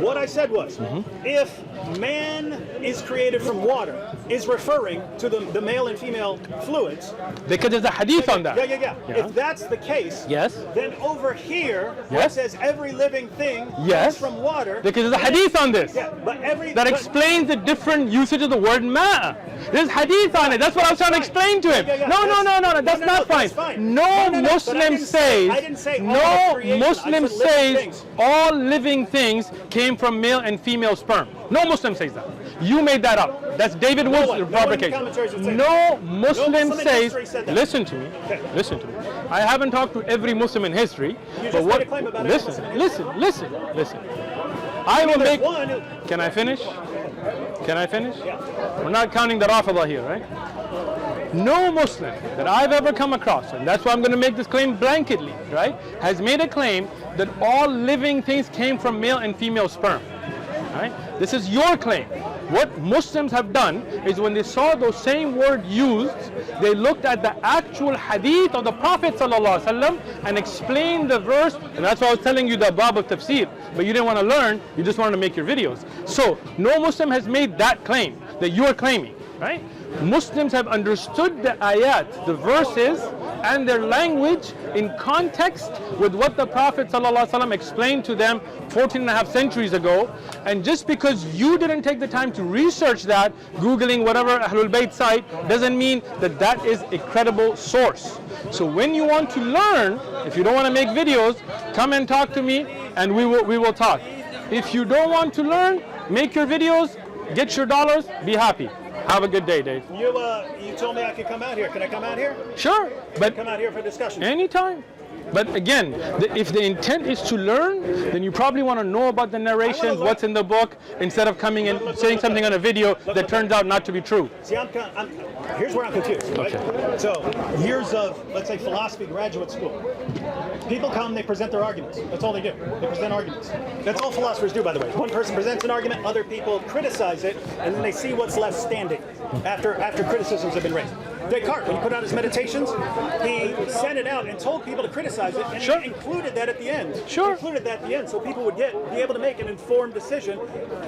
What I said was, if man is created from water, is referring to the male and female fluids. Because there's a hadith on that. Yeah. If that's the case, Yes. then over here, where Yes. it says every living thing Yes. comes from water. Because there's a hadith on this. Yeah, but That explains the different usage of the word ma. There's hadith on it. That's what I was trying to explain to him. Yeah. No, that's not fine. That's fine. No But Muslim I says, didn't say all no creation. I Muslim said living says things. all living things came from male and female sperm. No Muslim says that. You made that up. That's David Wood's one. No one in the fabrication. commentaries would say No that. Muslim No Muslim in says, history said that. listen to me, Okay. listen to me. I haven't talked to every Muslim in history, You but just what? made a claim about every Muslim in Listen. I will There's make. one who- Can I finish? Can I finish? Yeah. We're not counting the Rafida here, right? No Muslim that I've ever come across, and that's why I'm going to make this claim blanketly, right, has made a claim that all living things came from male and female sperm. Right? This is your claim. What Muslims have done is when they saw those same word used, they looked at the actual hadith of the Prophet ﷺ and explained the verse, and that's why I was telling you the bab of tafsir, but you didn't want to learn, you just wanted to make your videos. So no Muslim has made that claim that you are claiming, right? Muslims have understood the ayat, the verses, and their language in context with what the Prophet ﷺ explained to them 14 and a half centuries ago. And just because you didn't take the time to research that, Googling whatever Ahlul Bayt site, doesn't mean that that is a credible source. So when you want to learn, if you don't want to make videos, come and talk to me and we will talk. If you don't want to learn, make your videos, get your dollars, be happy. Have a good day, Dave. You told me I could come out here. Can I come out here? Sure, but Come out here for discussion. anytime. But again, if the intent is to learn, then you probably want to know about the narrations, what's in the book, instead of coming and saying something on a video that turns out not to be true. See, here's where I'm confused, right? Okay. So, years of, let's say, philosophy graduate school. People come, they present their arguments. That's all they do. They present arguments. That's all philosophers do, by the way. One person presents an argument, other people criticize it, and then they see what's left standing after criticisms have been raised. Descartes, when he put out his meditations, he sent it out and told people to criticize it, and Sure. he included that at the end. Sure. He included that at the end, so people would be able to make an informed decision.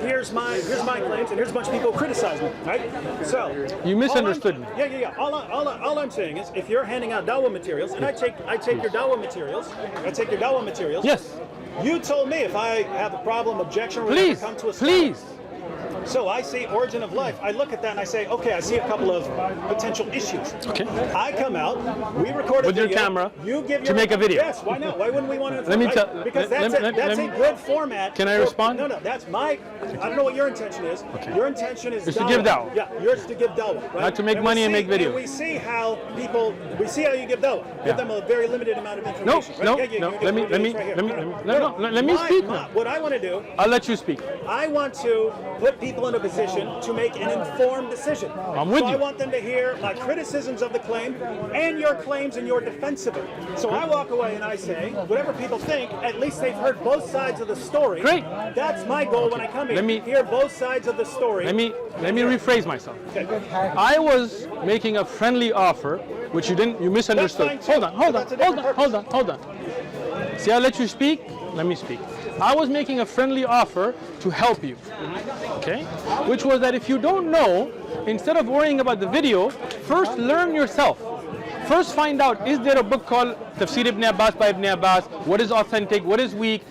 Here's my claims, and here's a bunch of people who criticize me, right? So You misunderstood me. Yeah. All I'm saying is, if you're handing out Dawah materials, and I take your Dawah materials. Yes. You told me if I have a problem, objection, or whatever, Please, come to a scholar. please. So I see origin of life. I look at that and I say, okay, I see a couple of potential issues. Okay. I come out, we record a With your video, camera you give to your, make a video. Yes, why not? Why wouldn't we want to? Let me right? tell- Because let- that's let- a let me- good format. Can I respond? No, that's my. I don't know what your intention is. Okay. Your intention is It's to give dawah. Yeah, yours to give dawah. Right? Not to make And money we and see- make videos. And we see how you give dawah. Yeah. Give them a very limited amount of No, information. no, right? no. You Let me give videos right here. let me speak My- now. What I want to do, I'll let you speak. I want to put people in a position to make an informed decision. I'm with so you. I want them to hear my criticisms of the claim and your claims and your defense of it. So I walk away and I say, whatever people think, at least they've heard both sides of the story. Great. That's my goal when I come here. Let me- hear both sides of the story. Let me rephrase myself. Okay. I was making a friendly offer, which you misunderstood. That's fine, too. Hold That's a different on. See, I let you speak. Let me speak. I was making a friendly offer to help you, okay? Which was that if you don't know, instead of worrying about the video, first learn yourself. First find out, is there a book called Tafsir Ibn Abbas by Ibn Abbas? What is authentic? What is weak?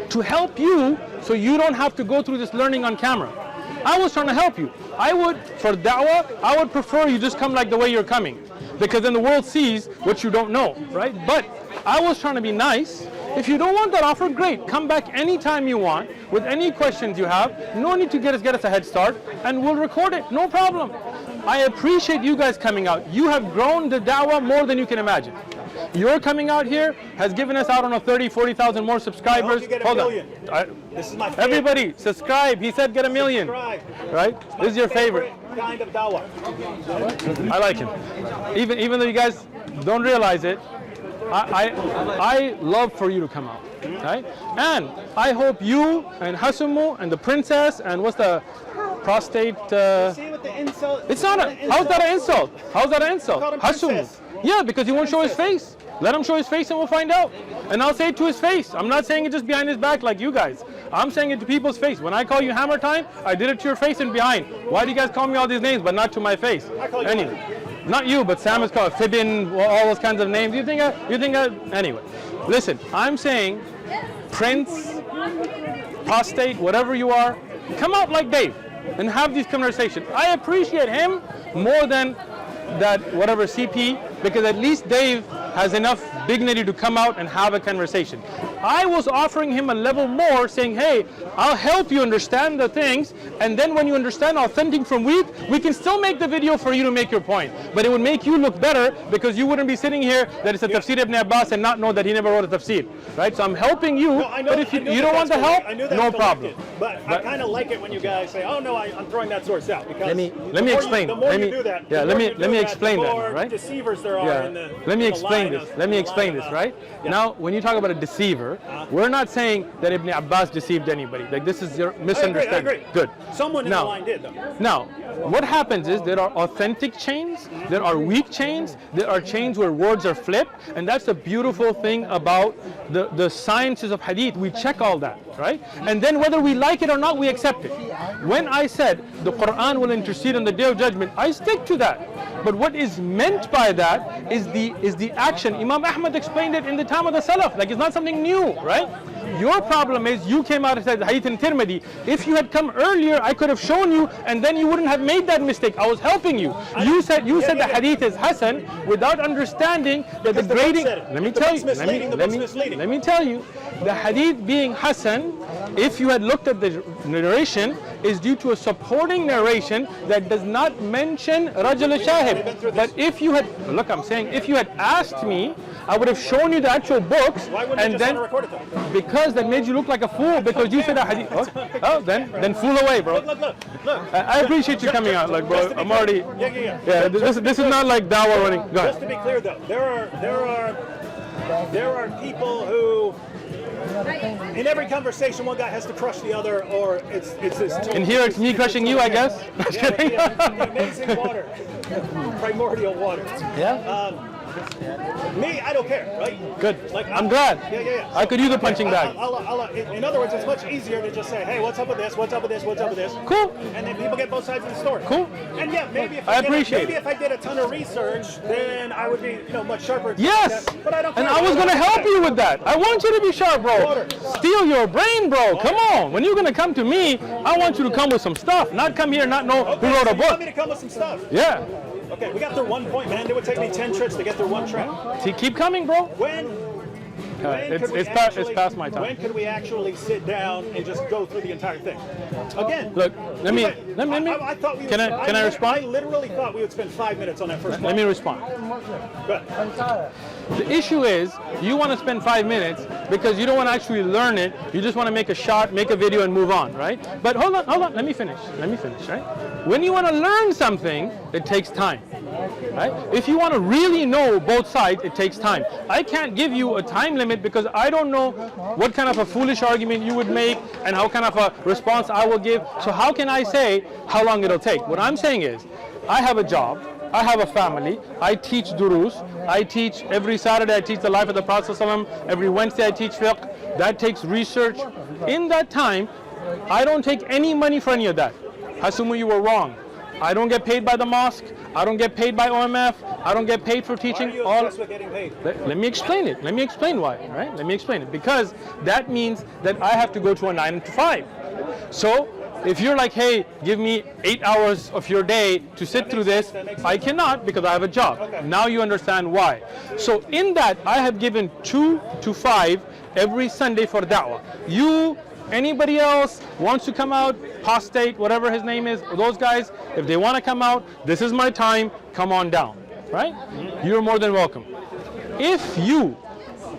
To help you so you don't have to go through this learning on camera. I was trying to help you. For da'wah, I would prefer you just come like the way you're coming, because then the world sees what you don't know, right? But I was trying to be nice. If you don't want that offer, great. Come back anytime you want with any questions you have. No need to get us a head start, and we'll record it. No problem. I appreciate you guys coming out. You have grown the da'wah more than you can imagine. Your coming out here has given us, I don't know, 30, 40,000 more subscribers. I hope you get a Hold million. on. This is my favorite. Everybody, subscribe. He said get a million. Subscribe. Right? This is your favorite. Kind of dawah. I like him. Even though you guys don't realize it. I love for you to come out, right? And I hope you and Hasumu and the princess and what's the prostate? See what the insult? It's not a. How's that an insult? How's that an insult? Called him Hasumu. princess. Yeah, because he won't show his face. Let him show his face and we'll find out. And I'll say it to his face. I'm not saying it just behind his back like you guys. I'm saying it to people's face. When I call you Hammer Time, I did it to your face and behind. Why do you guys call me all these names but not to my face? I call you anyway, not you, but Sam is called Fibbin, all those kinds of names. You think anyway. Listen, I'm saying Prince, prostate, whatever you are, come out like Dave and have these conversations. I appreciate him more than that whatever CP, because at least Dave has enough dignity to come out and have a conversation. I was offering him a level more, saying, hey, I'll help you understand the things, and then when you understand authentic from weak, we can still make the video for you to make your point. But it would make you look better because you wouldn't be sitting here that it's a tafsir ibn Abbas and not know that he never wrote a tafsir. Right? So I'm helping you, No, I know, but if you don't want the help, no problem. But I kind of like it when you guys say, "Oh no, I'm throwing that source out." Because Let me explain. The more you do that, yeah, the more you let me do explain the that, more right? deceivers there are Yeah. in the. Let me in the explain line this. of- Let me in the explain line this, of- right? Yeah. Now, when you talk about a deceiver, we're not saying that Ibn Abbas deceived anybody. Like, this is your misunderstanding. I agree. Good. Someone in Now- the line did though. Now, what happens is there are authentic chains, there are weak chains, there are chains where words are flipped, and that's the beautiful thing about the sciences of hadith. We check all that, right? And then whether we like it or not, we accept it. When I said the Quran will intercede on the Day of Judgment, I stick to that. But what is meant by that is the action. Imam Ahmad explained it in the time of the Salaf, like it's not something new, right? Your problem is you came out and said Hadith in Tirmidhi. If you had come earlier, I could have shown you, and then you wouldn't have made that mistake. I was helping you. You said the Hadith is Hasan without understanding that the Because the grading. book said it. Let me The tell book's you. misleading, the book's misleading. Let me tell you, the Hadith being Hasan, if you had looked at the narration, is due to a supporting narration that does not mention Rajul Shahid. But if you had, look, I'm saying, if you had asked me, I would have shown you the actual books, Why wouldn't and you just then want to record it though? because that made you look like a fool because you said a hadith. Oh, then fool away, bro. Look. I appreciate you coming out, like, bro. Just to be I'm clear- already. Yeah. Yeah, this is not like Dawah running. Go Just ahead. to be clear though, there are people who. In every conversation, one guy has to crush the other, or it's this. And here it's me crushing you, I guess. Yeah, the amazing water, primordial water. Yeah. Me, I don't care, right? Good. Like I'm glad. Yeah. I could use a punching bag. In other words, it's much easier to just say, "Hey, what's up with this? What's up with this? What's up with this?" Cool. And then people get both sides of the story. Cool. And yeah, maybe if I did appreciate maybe it. if I did a ton of research, then I would be, much sharper. and Yes. stuff like that. But I don't. And care. I was gonna help you with that. I want you to be sharp, bro. Water. Steal your brain, bro. Come on. When you're gonna come to me, I want you to come with some stuff, not come here and not know who Okay, wrote so a you want book. me to come with some stuff? Yeah. Okay, we got through 1 point, man. It would take me 10 trips to get through one track. See, keep coming, bro. When It's could we it's past my time. When could we actually sit down and just go through the entire thing? Again. Look, let me. I thought we Can would, I respond? I literally thought we would spend 5 minutes on that first Let me respond. Go ahead. The issue is you want to spend 5 minutes because you don't want to actually learn it. You just want to make a shot, make a video, and move on, right? But hold on. Let me finish, right? When you want to learn something, it takes time, right? If you want to really know both sides, it takes time. I can't give you a time limit because I don't know what kind of a foolish argument you would make and how kind of a response I will give. So how can I say how long it'll take? What I'm saying is, I have a job. I have a family. I teach durus. I teach every Saturday. I teach the life of the Prophet ﷺ. Every Wednesday I teach fiqh. That takes research. In that time, I don't take any money for any of that. Hasumu, you were wrong. I don't get paid by the mosque. I don't get paid by OMF. I don't get paid for teaching. Why are you all. obsessed with getting paid? Let me explain it. Let me explain why, right? Let me explain it. Because that means that I have to go to a 9 to 5. So if you're like, hey, give me 8 hours of your day to sit through this, I cannot because I have a job. Okay. Now you understand why. So in that, I have given 2 to 5 every Sunday for da'wah. Anybody else wants to come out, Postate, whatever his name is, those guys, if they want to come out, this is my time, come on down, right? You're more than welcome. If you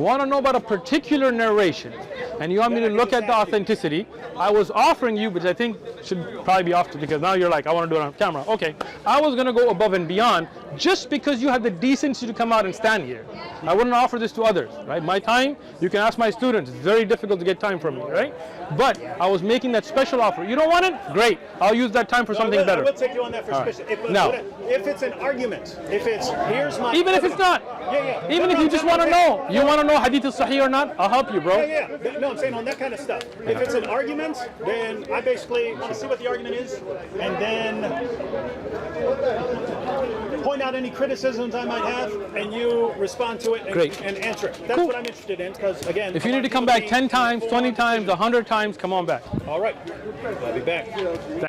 want to know about a particular narration, and you want me to look at the authenticity, I was offering you, which I think should probably be off because now you're like, I want to do it on camera. Okay, I was going to go above and beyond just because you had the decency to come out and stand here. I wouldn't offer this to others, right? My time, you can ask my students. It's very difficult to get time from me, right? But I was making that special offer. You don't want it? Great. I'll use that time for something better. I will take you on that for special. If it's an argument, if it's, here's my... Even if it's not. Yeah. Even if you just want to know. You want to know hadith is sahih or not? I'll help you, bro. Yeah. No, I'm saying on that kind of stuff. If it's an argument, then I basically want to see what the argument is, and then point out any criticisms I might have, and you respond to it and answer it. That's what I'm interested in, because again... If you need to come back 10 times, 20 times, 100 times, come on back. All right. I'll be back.